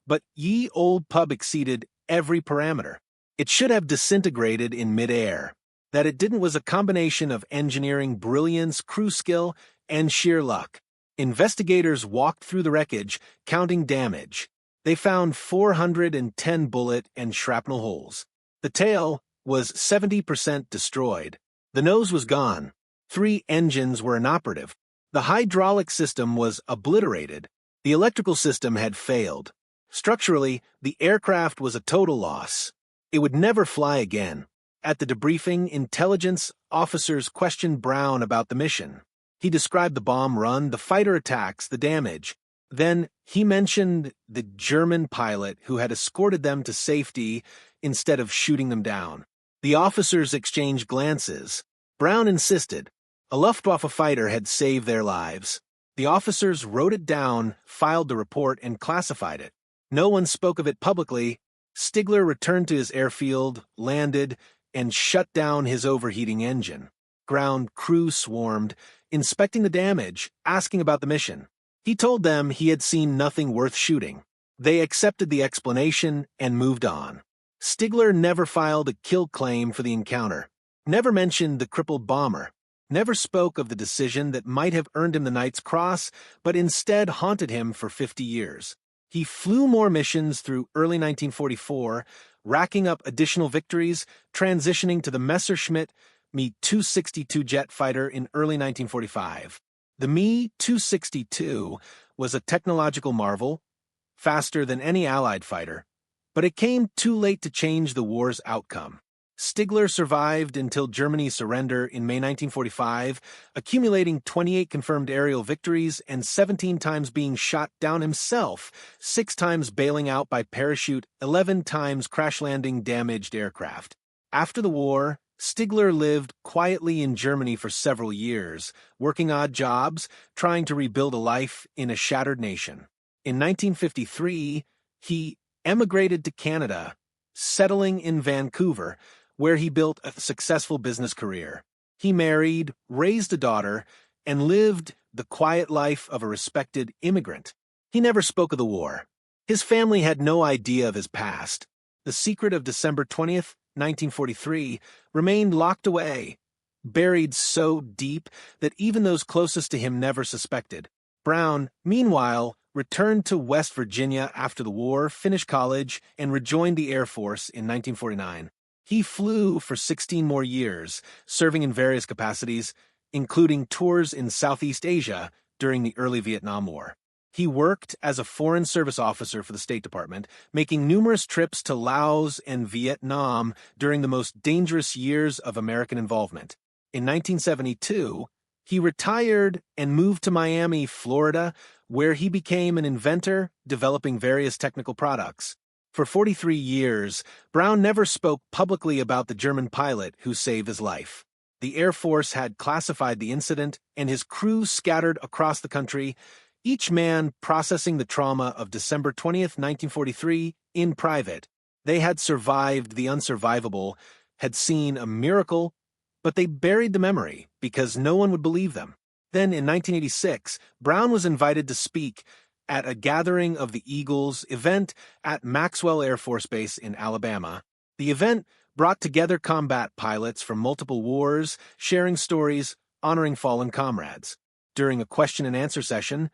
but Ye Old Pub exceeded every parameter. It should have disintegrated in midair. That it didn't was a combination of engineering brilliance, crew skill, and sheer luck. Investigators walked through the wreckage, counting damage. They found 410 bullet and shrapnel holes. The tail was 70% destroyed. The nose was gone. 3 engines were inoperative. The hydraulic system was obliterated. The electrical system had failed. Structurally, the aircraft was a total loss. It would never fly again. At the debriefing, intelligence officers questioned Brown about the mission. He described the bomb run, the fighter attacks, the damage. Then he mentioned the German pilot who had escorted them to safety instead of shooting them down. The officers exchanged glances. Brown insisted. A Luftwaffe fighter had saved their lives. The officers wrote it down, filed the report, and classified it. No one spoke of it publicly. Stigler returned to his airfield, landed, and shut down his overheating engine. Ground crew swarmed, inspecting the damage, asking about the mission. He told them he had seen nothing worth shooting. They accepted the explanation and moved on. Stigler never filed a kill claim for the encounter, never mentioned the crippled bomber, never spoke of the decision that might have earned him the Knight's Cross, but instead haunted him for 50 years. He flew more missions through early 1944, racking up additional victories, transitioning to the Messerschmitt Me-262 jet fighter in early 1945. The Me-262 was a technological marvel, faster than any Allied fighter, but it came too late to change the war's outcome. Stigler survived until Germany's surrender in May 1945, accumulating 28 confirmed aerial victories and 17 times being shot down himself, 6 times bailing out by parachute, 11 times crash-landing damaged aircraft. After the war, Stigler lived quietly in Germany for several years, working odd jobs, trying to rebuild a life in a shattered nation. In 1953, he emigrated to Canada, settling in Vancouver, where he built a successful business career. He married, raised a daughter, and lived the quiet life of a respected immigrant. He never spoke of the war. His family had no idea of his past. The secret of December 20th, 1943, remained locked away. buried so deep that even those closest to him never suspected. Brown, meanwhile, returned to West Virginia after the war, finished college, and rejoined the Air Force in 1949. He flew for 16 more years, serving in various capacities, including tours in Southeast Asia during the early Vietnam War. He worked as a Foreign Service officer for the State Department, making numerous trips to Laos and Vietnam during the most dangerous years of American involvement. In 1972, he retired and moved to Miami, Florida, where he became an inventor, developing various technical products. For 43 years, Brown never spoke publicly about the German pilot who saved his life. The Air Force had classified the incident, and his crew scattered across the country, each man processing the trauma of December 20th, 1943, in private. They had survived the unsurvivable, had seen a miracle, but they buried the memory because no one would believe them. Then, in 1986, Brown was invited to speak at a gathering of the Eagles event at Maxwell Air Force Base in Alabama. The event brought together combat pilots from multiple wars, sharing stories, honoring fallen comrades. During a question-and-answer session,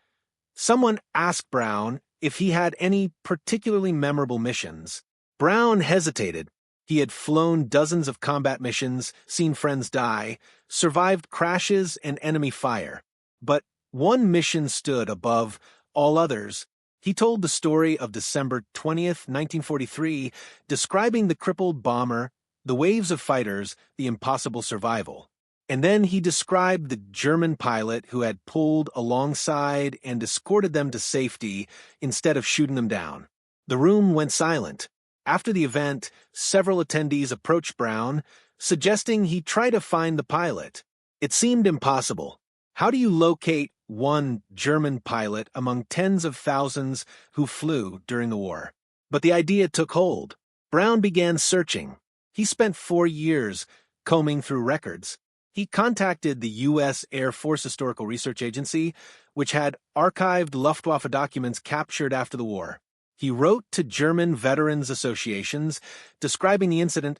someone asked Brown if he had any particularly memorable missions. Brown hesitated. He had flown dozens of combat missions, seen friends die, survived crashes and enemy fire. But one mission stood above all others. He told the story of December 20th, 1943, describing the crippled bomber, the waves of fighters, the impossible survival. And then he described the German pilot who had pulled alongside and escorted them to safety instead of shooting them down. The room went silent. After the event, several attendees approached Brown, suggesting he try to find the pilot. It seemed impossible. How do you locate one German pilot among tens of thousands who flew during the war? But the idea took hold. Brown began searching. He spent 4 years combing through records. He contacted the U.S. Air Force Historical Research Agency, which had archived Luftwaffe documents captured after the war. He wrote to German veterans associations describing the incident,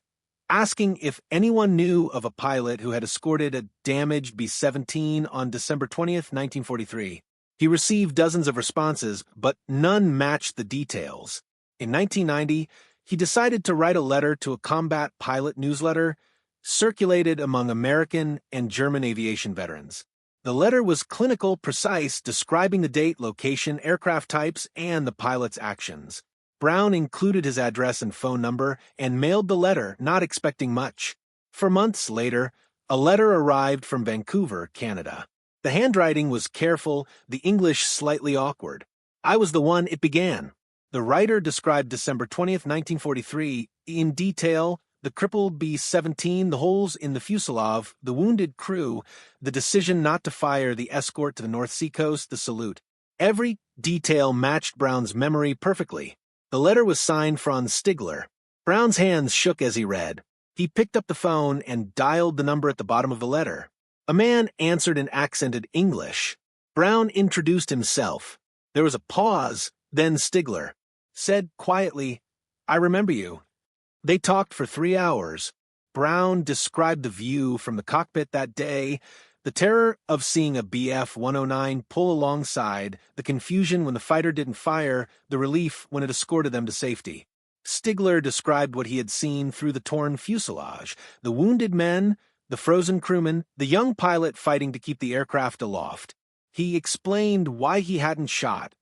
asking if anyone knew of a pilot who had escorted a damaged B-17 on December 20th, 1943. He received dozens of responses, but none matched the details. In 1990, he decided to write a letter to a combat pilot newsletter circulated among American and German aviation veterans. The letter was clinical, precise, describing the date, location, aircraft types, and the pilot's actions. Brown included his address and phone number and mailed the letter, not expecting much. For months later, a letter arrived from Vancouver, Canada. The handwriting was careful, the English slightly awkward. "I was the one," it began. The writer described December 20th, 1943, in detail: the crippled B-17, the holes in the fuselage, the wounded crew, the decision not to fire the escort to the North Sea coast, the salute. Every detail matched Brown's memory perfectly. The letter was signed Franz Stigler. Brown's hands shook as he read. He picked up the phone and dialed the number at the bottom of the letter. A man answered in accented English. Brown introduced himself. There was a pause, then Stigler said quietly, "I remember you." They talked for 3 hours. Brown described the view from the cockpit that day, the terror of seeing a Bf-109 pull alongside, the confusion when the fighter didn't fire, the relief when it escorted them to safety. Stigler described what he had seen through the torn fuselage, the wounded men, the frozen crewmen, the young pilot fighting to keep the aircraft aloft. He explained why he hadn't shot.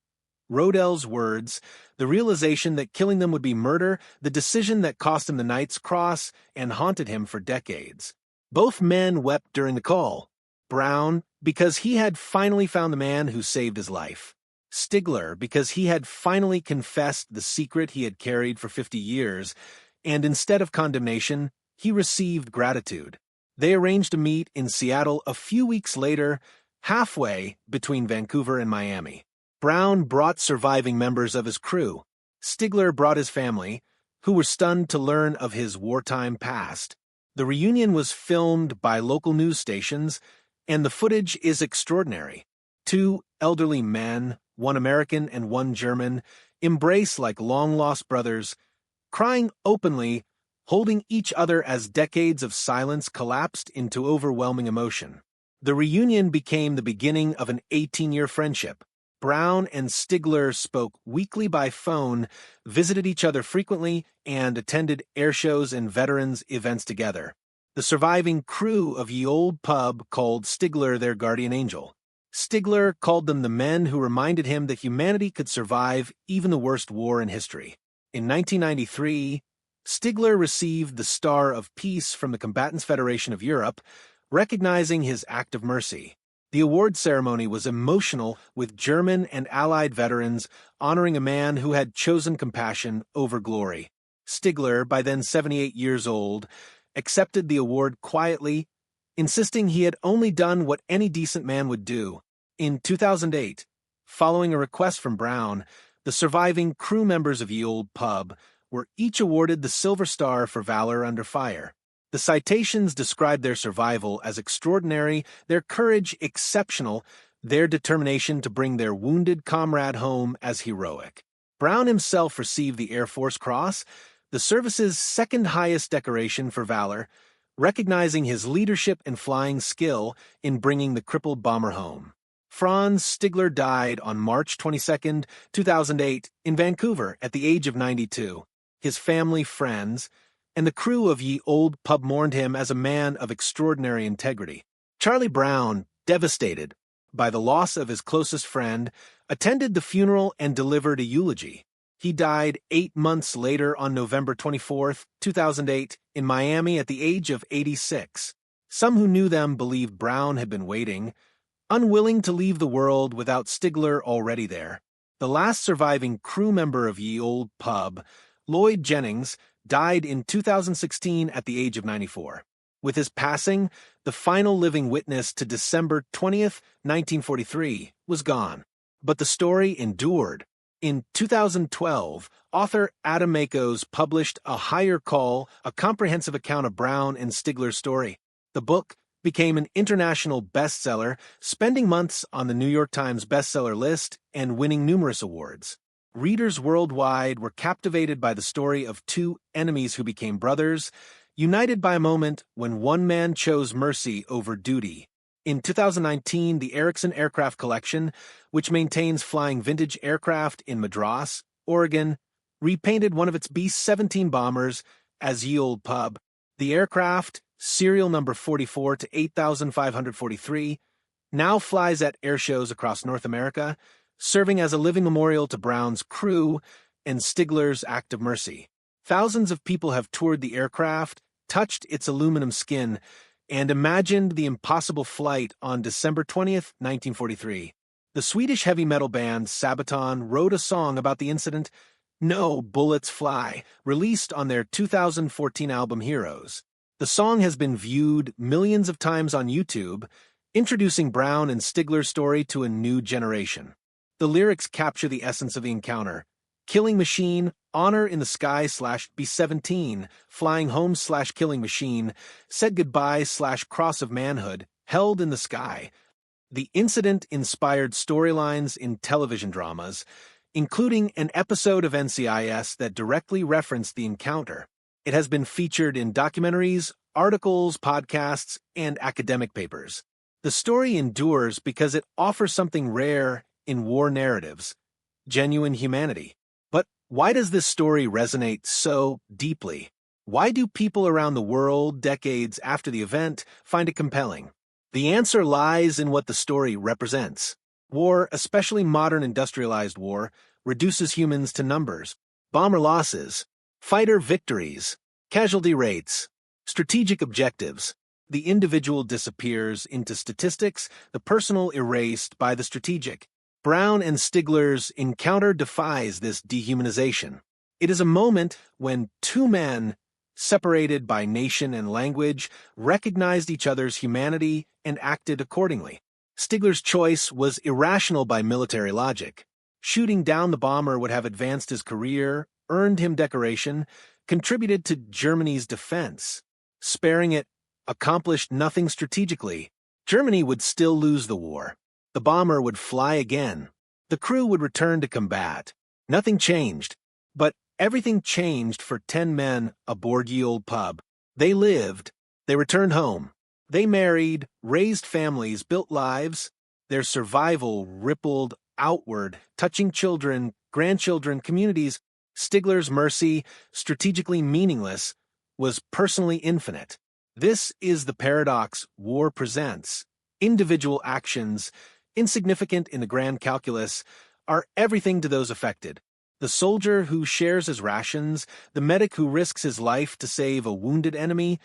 Rodell's words, the realization that killing them would be murder, the decision that cost him the Knight's Cross and haunted him for decades. Both men wept during the call. Brown, because he had finally found the man who saved his life. Stigler, because he had finally confessed the secret he had carried for 50 years, and instead of condemnation, he received gratitude. They arranged to meet in Seattle a few weeks later, halfway between Vancouver and Miami. Brown brought surviving members of his crew. Stigler brought his family, who were stunned to learn of his wartime past. The reunion was filmed by local news stations, and the footage is extraordinary. 2 elderly men, one American and one German, embrace like long-lost brothers, crying openly holding each other as decades of silence collapsed into overwhelming emotion. The reunion became the beginning of an 18-year friendship. Brown and Stigler spoke weekly by phone, visited each other frequently, and attended airshows and veterans events together. The surviving crew of Ye Olde Pub called Stigler their guardian angel. Stigler called them the men who reminded him that humanity could survive even the worst war in history. In 1993, Stigler received the Star of Peace from the Combatants Federation of Europe, recognizing his act of mercy. The award ceremony was emotional, with German and Allied veterans honoring a man who had chosen compassion over glory. Stigler, by then 78 years old, accepted the award quietly, insisting he had only done what any decent man would do. In 2008, following a request from Brown, the surviving crew members of Ye Olde Pub were each awarded the Silver Star for valor under fire. The citations described their survival as extraordinary, their courage exceptional, their determination to bring their wounded comrade home as heroic. Brown himself received the Air Force Cross, the service's second highest decoration for valor, recognizing his leadership and flying skill in bringing the crippled bomber home. Franz Stigler died on March 22, 2008, in Vancouver at the age of 92. His family, friends, and the crew of Ye Olde Pub mourned him as a man of extraordinary integrity. Charlie Brown, devastated by the loss of his closest friend, attended the funeral and delivered a eulogy. He died 8 months later on November 24, 2008, in Miami at the age of 86. Some who knew them believed Brown had been waiting, unwilling to leave the world without Stigler already there. The last surviving crew member of Ye Olde Pub, Lloyd Jennings, died in 2016 at the age of 94. With his passing, the final living witness to December 20th, 1943, was gone. But the story endured. In 2012, author Adam Makos published A Higher Call, a comprehensive account of Brown and Stigler's story. The book became an international bestseller, spending months on the New York Times bestseller list and winning numerous awards. Readers worldwide were captivated by the story of two enemies who became brothers, united by a moment when one man chose mercy over duty. In 2019, the Erickson Aircraft Collection, which maintains flying vintage aircraft in Madras, Oregon, repainted one of its B-17 bombers as Ye Olde Pub. The aircraft, serial number 44 to 8543, now flies at airshows across North America, serving as a living memorial to Brown's crew and Stigler's act of mercy. Thousands of people have toured the aircraft, touched its aluminum skin, and imagined the impossible flight on December 20th, 1943. The Swedish heavy metal band Sabaton wrote a song about the incident, No Bullets Fly, released on their 2014 album Heroes. The song has been viewed millions of times on YouTube, introducing Brown and Stigler's story to a new generation. The lyrics capture the essence of the encounter. Killing machine, honor in the sky / B-17, flying home / killing machine, said goodbye / cross of manhood, held in the sky. The incident inspired storylines in television dramas, including an episode of NCIS that directly referenced the encounter. It has been featured in documentaries, articles, podcasts, and academic papers. The story endures because it offers something rare in war narratives: genuine humanity. But why does this story resonate so deeply? Why do people around the world, decades after the event, find it compelling? The answer lies in what the story represents. War, especially modern industrialized war, reduces humans to numbers: bomber losses, fighter victories, casualty rates, strategic objectives. The individual disappears into statistics, the personal erased by the strategic. Brown and Stigler's encounter defies this dehumanization. It is a moment when two men, separated by nation and language, recognized each other's humanity and acted accordingly. Stigler's choice was irrational by military logic. Shooting down the bomber would have advanced his career, earned him decoration, contributed to Germany's defense. Sparing it accomplished nothing strategically. Germany would still lose the war. The bomber would fly again. The crew would return to combat. Nothing changed. But Everything changed for 10 men aboard Ye Olde Pub. They lived. They returned home. They married, raised families, built lives. Their survival rippled outward, touching children, grandchildren, communities. Stigler's mercy, strategically meaningless, was personally infinite. This is the paradox war presents. Individual actions, insignificant in the grand calculus, are everything to those affected. The soldier who shares his rations, the medic who risks his life to save a wounded enemy,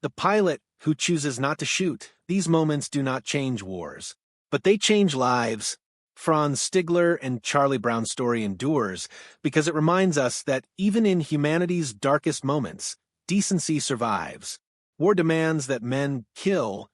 the pilot who chooses not to shoot. These moments do not change wars, but they change lives. Franz Stigler and Charlie Brown's story endures because it reminds us that even in humanity's darkest moments, decency survives. War demands that men kill,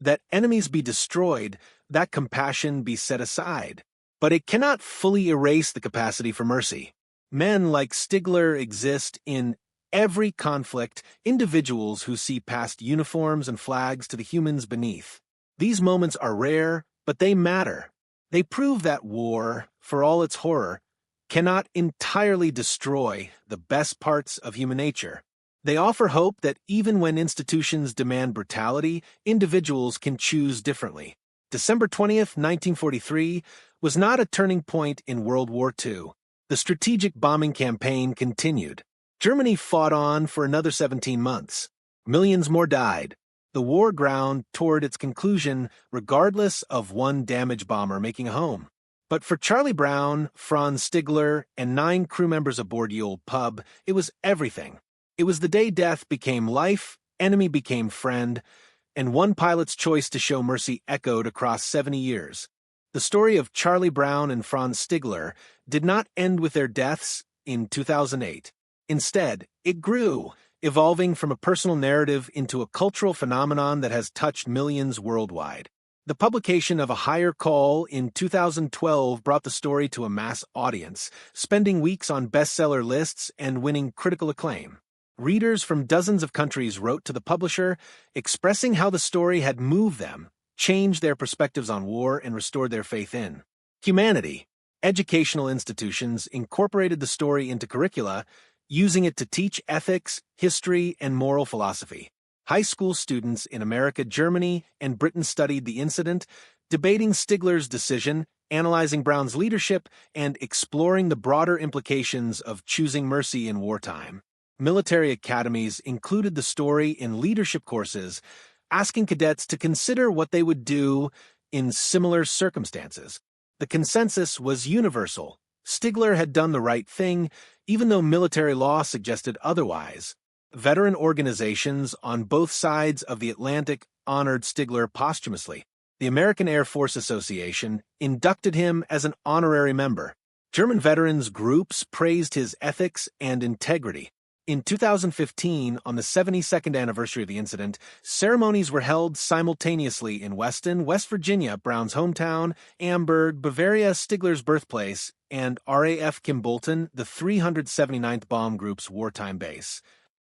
that enemies be destroyed, that compassion be set aside. But it cannot fully erase the capacity for mercy. Men like Stigler exist in every conflict, individuals who see past uniforms and flags to the humans beneath. These moments are rare, but they matter. They prove that war, for all its horror, cannot entirely destroy the best parts of human nature. They offer hope that even when institutions demand brutality, individuals can choose differently. December 20th, 1943, was not a turning point in World War II. The strategic bombing campaign continued. Germany fought on for another 17 months. Millions more died. The war ground toward its conclusion regardless of one damaged bomber making a home. But for Charlie Brown, Franz Stigler, and 9 crew members aboard Ye Olde Pub, it was everything. It was the day death became life, enemy became friend, and one pilot's choice to show mercy echoed across 70 years. The story of Charlie Brown and Franz Stigler did not end with their deaths in 2008. Instead, it grew, evolving from a personal narrative into a cultural phenomenon that has touched millions worldwide. The publication of A Higher Call in 2012 brought the story to a mass audience, spending weeks on bestseller lists and winning critical acclaim. Readers from dozens of countries wrote to the publisher, expressing how the story had moved them, changed their perspectives on war, and restored their faith in humanity. Educational institutions incorporated the story into curricula, using it to teach ethics, history, and moral philosophy. High school students in America, Germany, and Britain studied the incident, debating Stigler's decision, analyzing Brown's leadership, and exploring the broader implications of choosing mercy in wartime. Military academies included the story in leadership courses, asking cadets to consider what they would do in similar circumstances. The consensus was universal. Stigler had done the right thing, even though military law suggested otherwise. Veteran organizations on both sides of the Atlantic honored Stigler posthumously. The American Air Force Association inducted him as an honorary member. German veterans groups praised his ethics and integrity. In 2015, on the 72nd anniversary of the incident, ceremonies were held simultaneously in Weston, West Virginia, Brown's hometown, Amberg, Bavaria, Stigler's birthplace, and RAF Kimbolton, the 379th Bomb Group's wartime base.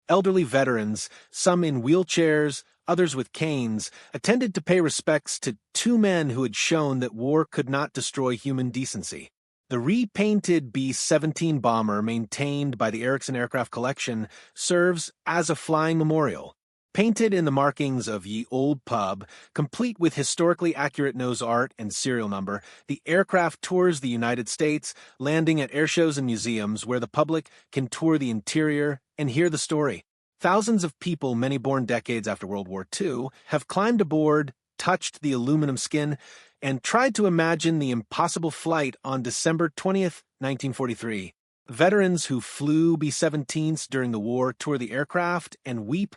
Elderly veterans, some in wheelchairs, others with canes, attended to pay respects to 2 men who had shown that war could not destroy human decency. The repainted B-17 bomber maintained by the Erickson Aircraft Collection serves as a flying memorial. Painted in the markings of Ye Olde Pub, complete with historically accurate nose art and serial number, the aircraft tours the United States, landing at airshows and museums where the public can tour the interior and hear the story. Thousands of people, many born decades after World War II, have climbed aboard, touched the aluminum skin, and tried to imagine the impossible flight on December 20th, 1943. Veterans who flew B-17s during the war tour the aircraft and weep,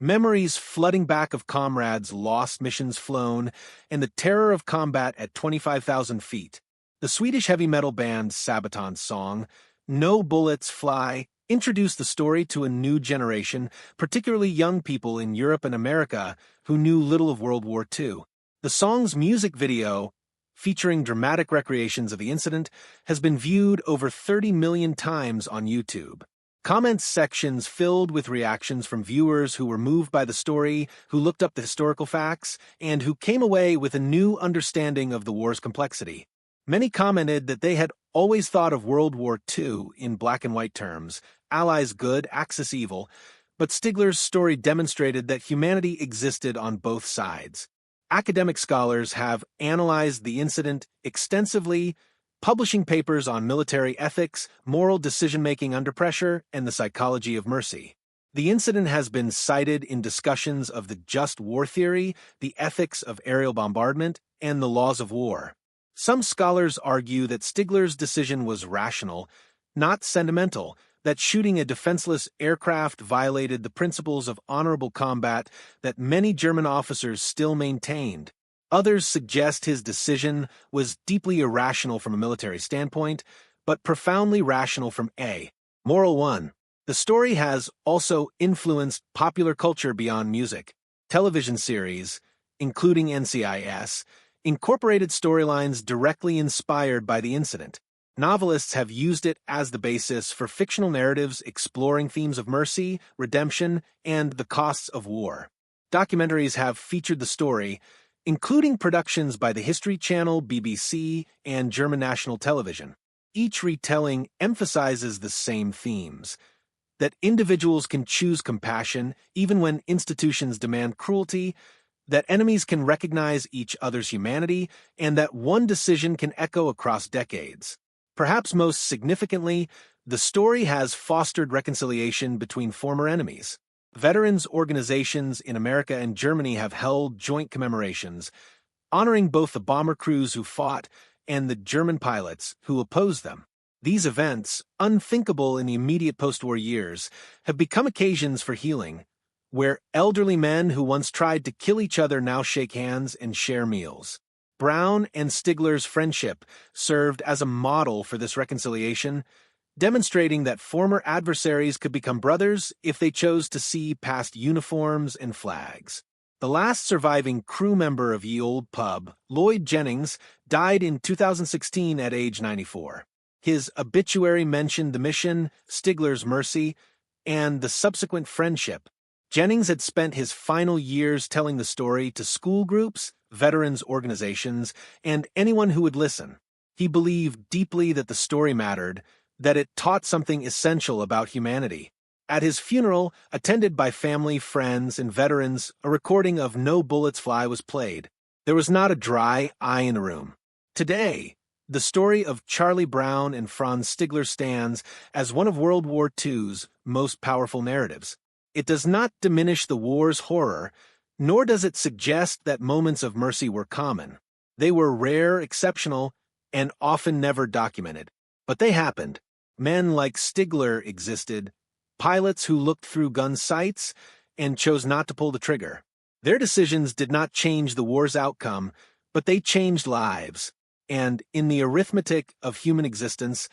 memories flooding back of comrades lost, missions flown, and the terror of combat at 25,000 feet. The Swedish heavy metal band Sabaton's song, No Bullets Fly, introduced the story to a new generation, particularly young people in Europe and America who knew little of World War II. The song's music video, featuring dramatic recreations of the incident, has been viewed over 30 million times on YouTube. Comments sections filled with reactions from viewers who were moved by the story, who looked up the historical facts, and who came away with a new understanding of the war's complexity. Many commented that they had always thought of World War II in black and white terms, Allies good, Axis evil, but Stigler's story demonstrated that humanity existed on both sides. Academic scholars have analyzed the incident extensively, publishing papers on military ethics, moral decision-making under pressure, and the psychology of mercy. The incident has been cited in discussions of the just war theory, the ethics of aerial bombardment, and the laws of war. Some scholars argue that Stigler's decision was rational, not sentimental, that shooting a defenseless aircraft violated the principles of honorable combat that many German officers still maintained. Others suggest his decision was deeply irrational from a military standpoint, but profoundly rational from a moral one. The story has also influenced popular culture beyond music. Television series, including NCIS, incorporated storylines directly inspired by the incident. Novelists have used it as the basis for fictional narratives exploring themes of mercy, redemption, and the costs of war. Documentaries have featured the story, including productions by the History Channel, BBC, and German National Television. Each retelling emphasizes the same themes: that individuals can choose compassion even when institutions demand cruelty, that enemies can recognize each other's humanity, and that one decision can echo across decades. Perhaps most significantly, the story has fostered reconciliation between former enemies. Veterans organizations in America and Germany have held joint commemorations, honoring both the bomber crews who fought and the German pilots who opposed them. These events, unthinkable in the immediate post-war years, have become occasions for healing, where elderly men who once tried to kill each other now shake hands and share meals. Brown and Stigler's friendship served as a model for this reconciliation, demonstrating that former adversaries could become brothers if they chose to see past uniforms and flags. The last surviving crew member of Ye Olde Pub, Lloyd Jennings, died in 2016 at age 94. His obituary mentioned the mission, Stigler's mercy, and the subsequent friendship. Jennings had spent his final years telling the story to school groups, veterans organizations, and anyone who would listen. He believed deeply that the story mattered, that it taught something essential about humanity. At his funeral, attended by family, friends, and veterans, a recording of No Bullets Fly was played. There was not a dry eye in the room. Today, the story of Charlie Brown and Franz Stigler stands as one of World War II's most powerful narratives. It does not diminish the war's horror, nor does it suggest that moments of mercy were common. They were rare, exceptional, and often never documented. But they happened. Men like Stigler existed, pilots who looked through gun sights and chose not to pull the trigger. Their decisions did not change the war's outcome, but they changed lives. And in the arithmetic of human existence,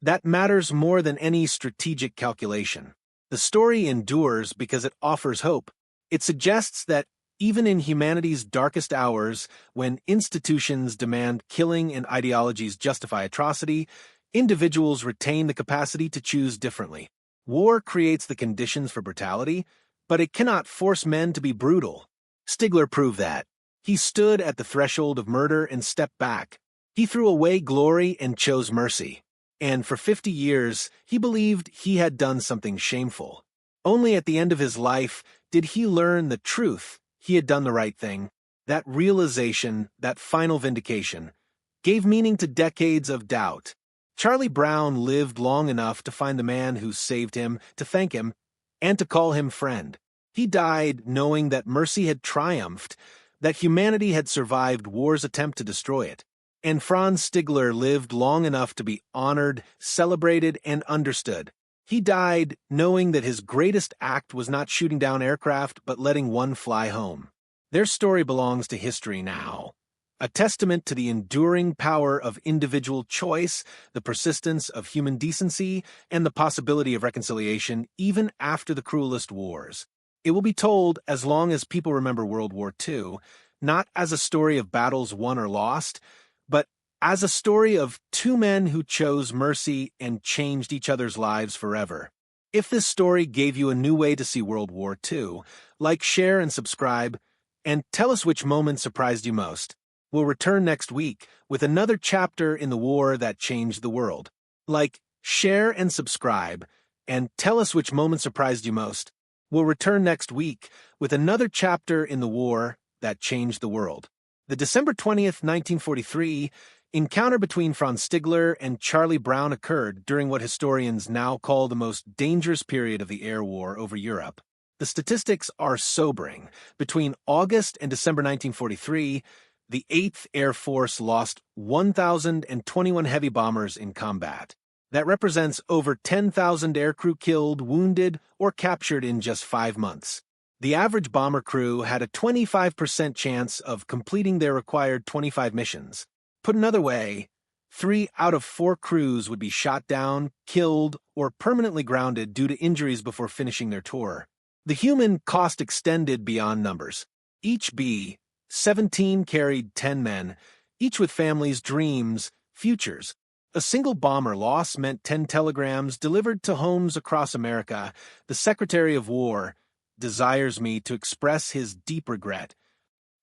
that matters more than any strategic calculation. The story endures because it offers hope. It suggests that even in humanity's darkest hours, when institutions demand killing and ideologies justify atrocity, individuals retain the capacity to choose differently. War creates the conditions for brutality, but it cannot force men to be brutal. Stigler proved that. He stood at the threshold of murder and stepped back. He threw away glory and chose mercy. And for 50 years, he believed he had done something shameful. Only at the end of his life did he learn the truth. He had done the right thing. That realization, that final vindication, gave meaning to decades of doubt. Charlie Brown lived long enough to find the man who saved him, to thank him, and to call him friend. He died knowing that mercy had triumphed, that humanity had survived war's attempt to destroy it. And Franz Stigler lived long enough to be honored, celebrated, and understood. He died knowing that his greatest act was not shooting down aircraft, but letting one fly home. Their story belongs to history now, a testament to the enduring power of individual choice, the persistence of human decency, and the possibility of reconciliation even after the cruelest wars. It will be told as long as people remember World War II, not as a story of battles won or lost, but as a story of two men who chose mercy and changed each other's lives forever. If this story gave you a new way to see World War II, like, share, and subscribe, and tell us which moment surprised you most. We'll return next week with another chapter in the war that changed the world. Like, share and subscribe, and tell us which moment surprised you most. We'll return next week with another chapter in the war that changed the world. The December 20th, 1943, encounter between Franz Stigler and Charlie Brown occurred during what historians now call the most dangerous period of the air war over Europe. The statistics are sobering. Between August and December 1943, the 8th Air Force lost 1,021 heavy bombers in combat. That represents over 10,000 aircrew killed, wounded, or captured in just 5 months. The average bomber crew had a 25% chance of completing their required 25 missions. Put another way, 3 out of 4 crews would be shot down, killed, or permanently grounded due to injuries before finishing their tour. The human cost extended beyond numbers. Each B-17 carried 10 men, each with families, dreams, futures. A single bomber loss meant 10 telegrams delivered to homes across America. The Secretary of War desires me to express his deep regret.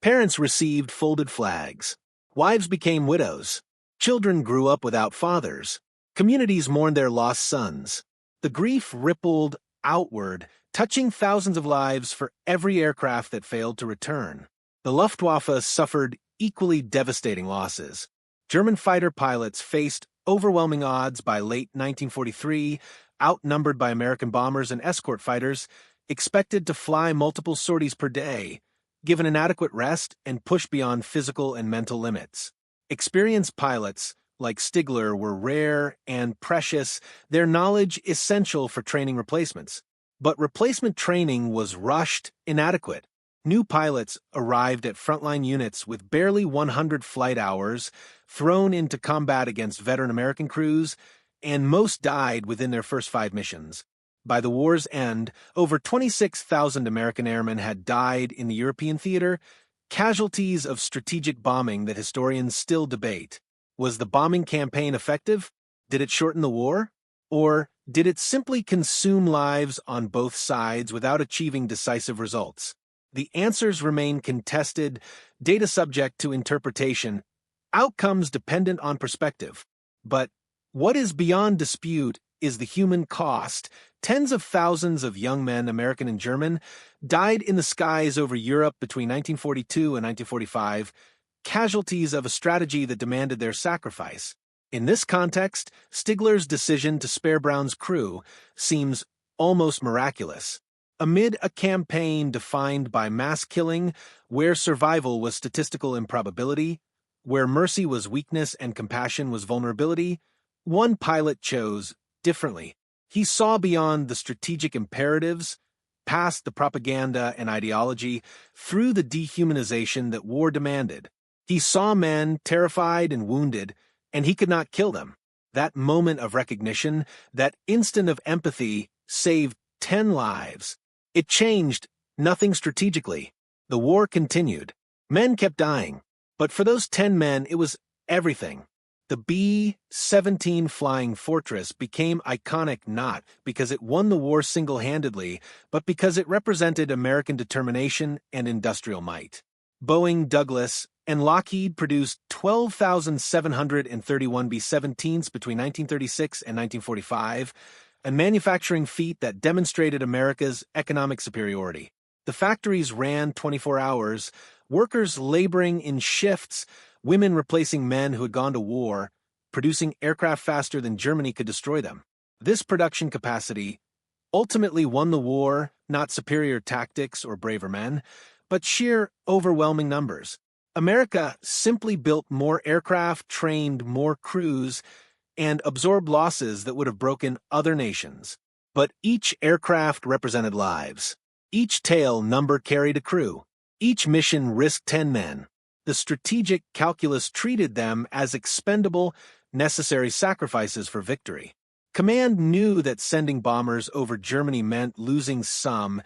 Parents received folded flags. Wives became widows. Children grew up without fathers. Communities mourned their lost sons. The grief rippled outward, touching thousands of lives for every aircraft that failed to return. The Luftwaffe suffered equally devastating losses. German fighter pilots faced overwhelming odds by late 1943, outnumbered by American bombers and escort fighters, expected to fly multiple sorties per day, given inadequate rest and push beyond physical and mental limits. Experienced pilots, like Stigler, were rare and precious, their knowledge essential for training replacements. But replacement training was rushed, inadequate. New pilots arrived at frontline units with barely 100 flight hours, thrown into combat against veteran American crews, and most died within their first 5 missions. By the war's end, over 26,000 American airmen had died in the European theater, casualties of strategic bombing that historians still debate. Was the bombing campaign effective? Did it shorten the war? Or did it simply consume lives on both sides without achieving decisive results? The answers remain contested, data subject to interpretation, outcomes dependent on perspective. But what is beyond dispute is the human cost. Tens of thousands of young men, American and German, died in the skies over Europe between 1942 and 1945, casualties of a strategy that demanded their sacrifice. In this context, Stigler's decision to spare Brown's crew seems almost miraculous. Amid a campaign defined by mass killing, where survival was statistical improbability, where mercy was weakness and compassion was vulnerability, one pilot chose differently. He saw beyond the strategic imperatives, past the propaganda and ideology, through the dehumanization that war demanded. He saw men terrified and wounded, and he could not kill them. That moment of recognition, that instant of empathy, saved 10 lives. It changed nothing strategically. The war continued. Men kept dying. But for those 10 men, it was everything. The B-17 Flying Fortress became iconic not because it won the war single-handedly, but because it represented American determination and industrial might. Boeing, Douglas, and Lockheed produced 12,731 B-17s between 1936 and 1945, a manufacturing feat that demonstrated America's economic superiority. The factories ran 24 hours, workers laboring in shifts, women replacing men who had gone to war, producing aircraft faster than Germany could destroy them. This production capacity ultimately won the war, not superior tactics or braver men, but sheer overwhelming numbers. America simply built more aircraft, trained more crews, and absorbed losses that would have broken other nations. But each aircraft represented lives. Each tail number carried a crew. Each mission risked 10 men. The strategic calculus treated them as expendable, necessary sacrifices for victory. Command knew that sending bombers over Germany meant losing some,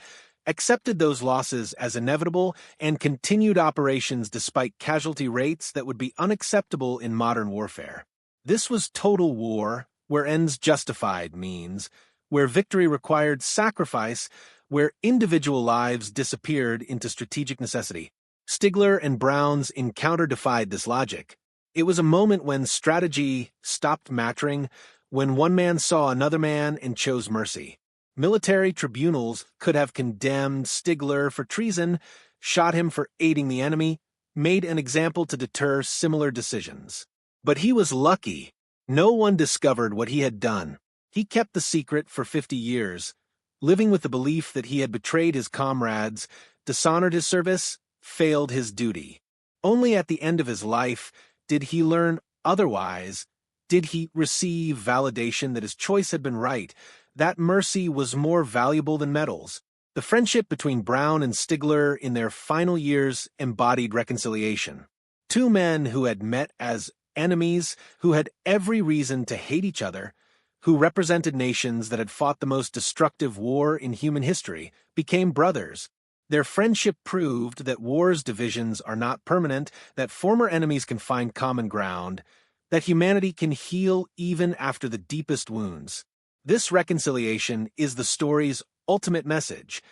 accepted those losses as inevitable, and continued operations despite casualty rates that would be unacceptable in modern warfare. This was total war, where ends justified means, where victory required sacrifice, where individual lives disappeared into strategic necessity. Stigler and Brown's encounter defied this logic. It was a moment when strategy stopped mattering, when one man saw another man and chose mercy. Military tribunals could have condemned Stigler for treason, shot him for aiding the enemy, made an example to deter similar decisions. But he was lucky. No one discovered what he had done. He kept the secret for 50 years, living with the belief that he had betrayed his comrades, dishonored his service, failed his duty. Only at the end of his life did he learn otherwise. Did he receive validation that his choice had been right, that mercy was more valuable than medals. The friendship between Brown and Stigler in their final years embodied reconciliation. Two men who had met as enemies, who had every reason to hate each other, who represented nations that had fought the most destructive war in human history, became brothers. Their friendship proved that war's divisions are not permanent, that former enemies can find common ground, that humanity can heal even after the deepest wounds. This reconciliation is the story's ultimate message,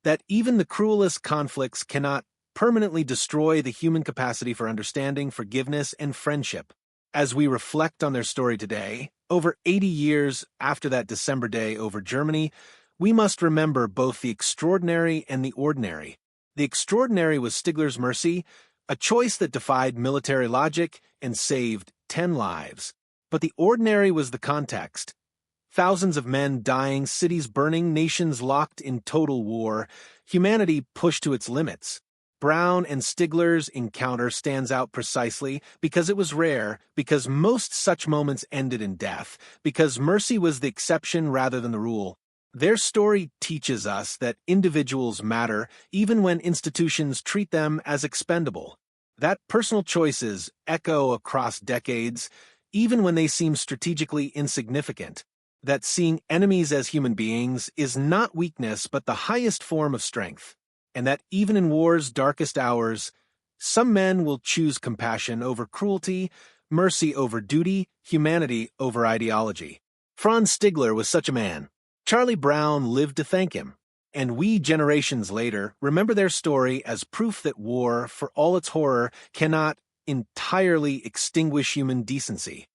that even the cruelest conflicts cannot permanently destroy the human capacity for understanding, forgiveness, and friendship. As we reflect on their story today, over 80 years after that December day over Germany, we must remember both the extraordinary and the ordinary. The extraordinary was Stigler's mercy, a choice that defied military logic and saved 10 lives. But the ordinary was the context. Thousands of men dying, cities burning, nations locked in total war, humanity pushed to its limits. Brown and Stigler's encounter stands out precisely because it was rare, because most such moments ended in death, because mercy was the exception rather than the rule. Their story teaches us that individuals matter even when institutions treat them as expendable, that personal choices echo across decades even when they seem strategically insignificant, that seeing enemies as human beings is not weakness but the highest form of strength, and that even in war's darkest hours, some men will choose compassion over cruelty, mercy over duty, humanity over ideology. Franz Stigler was such a man. Charlie Brown lived to thank him, and we generations later remember their story as proof that war, for all its horror, cannot entirely extinguish human decency.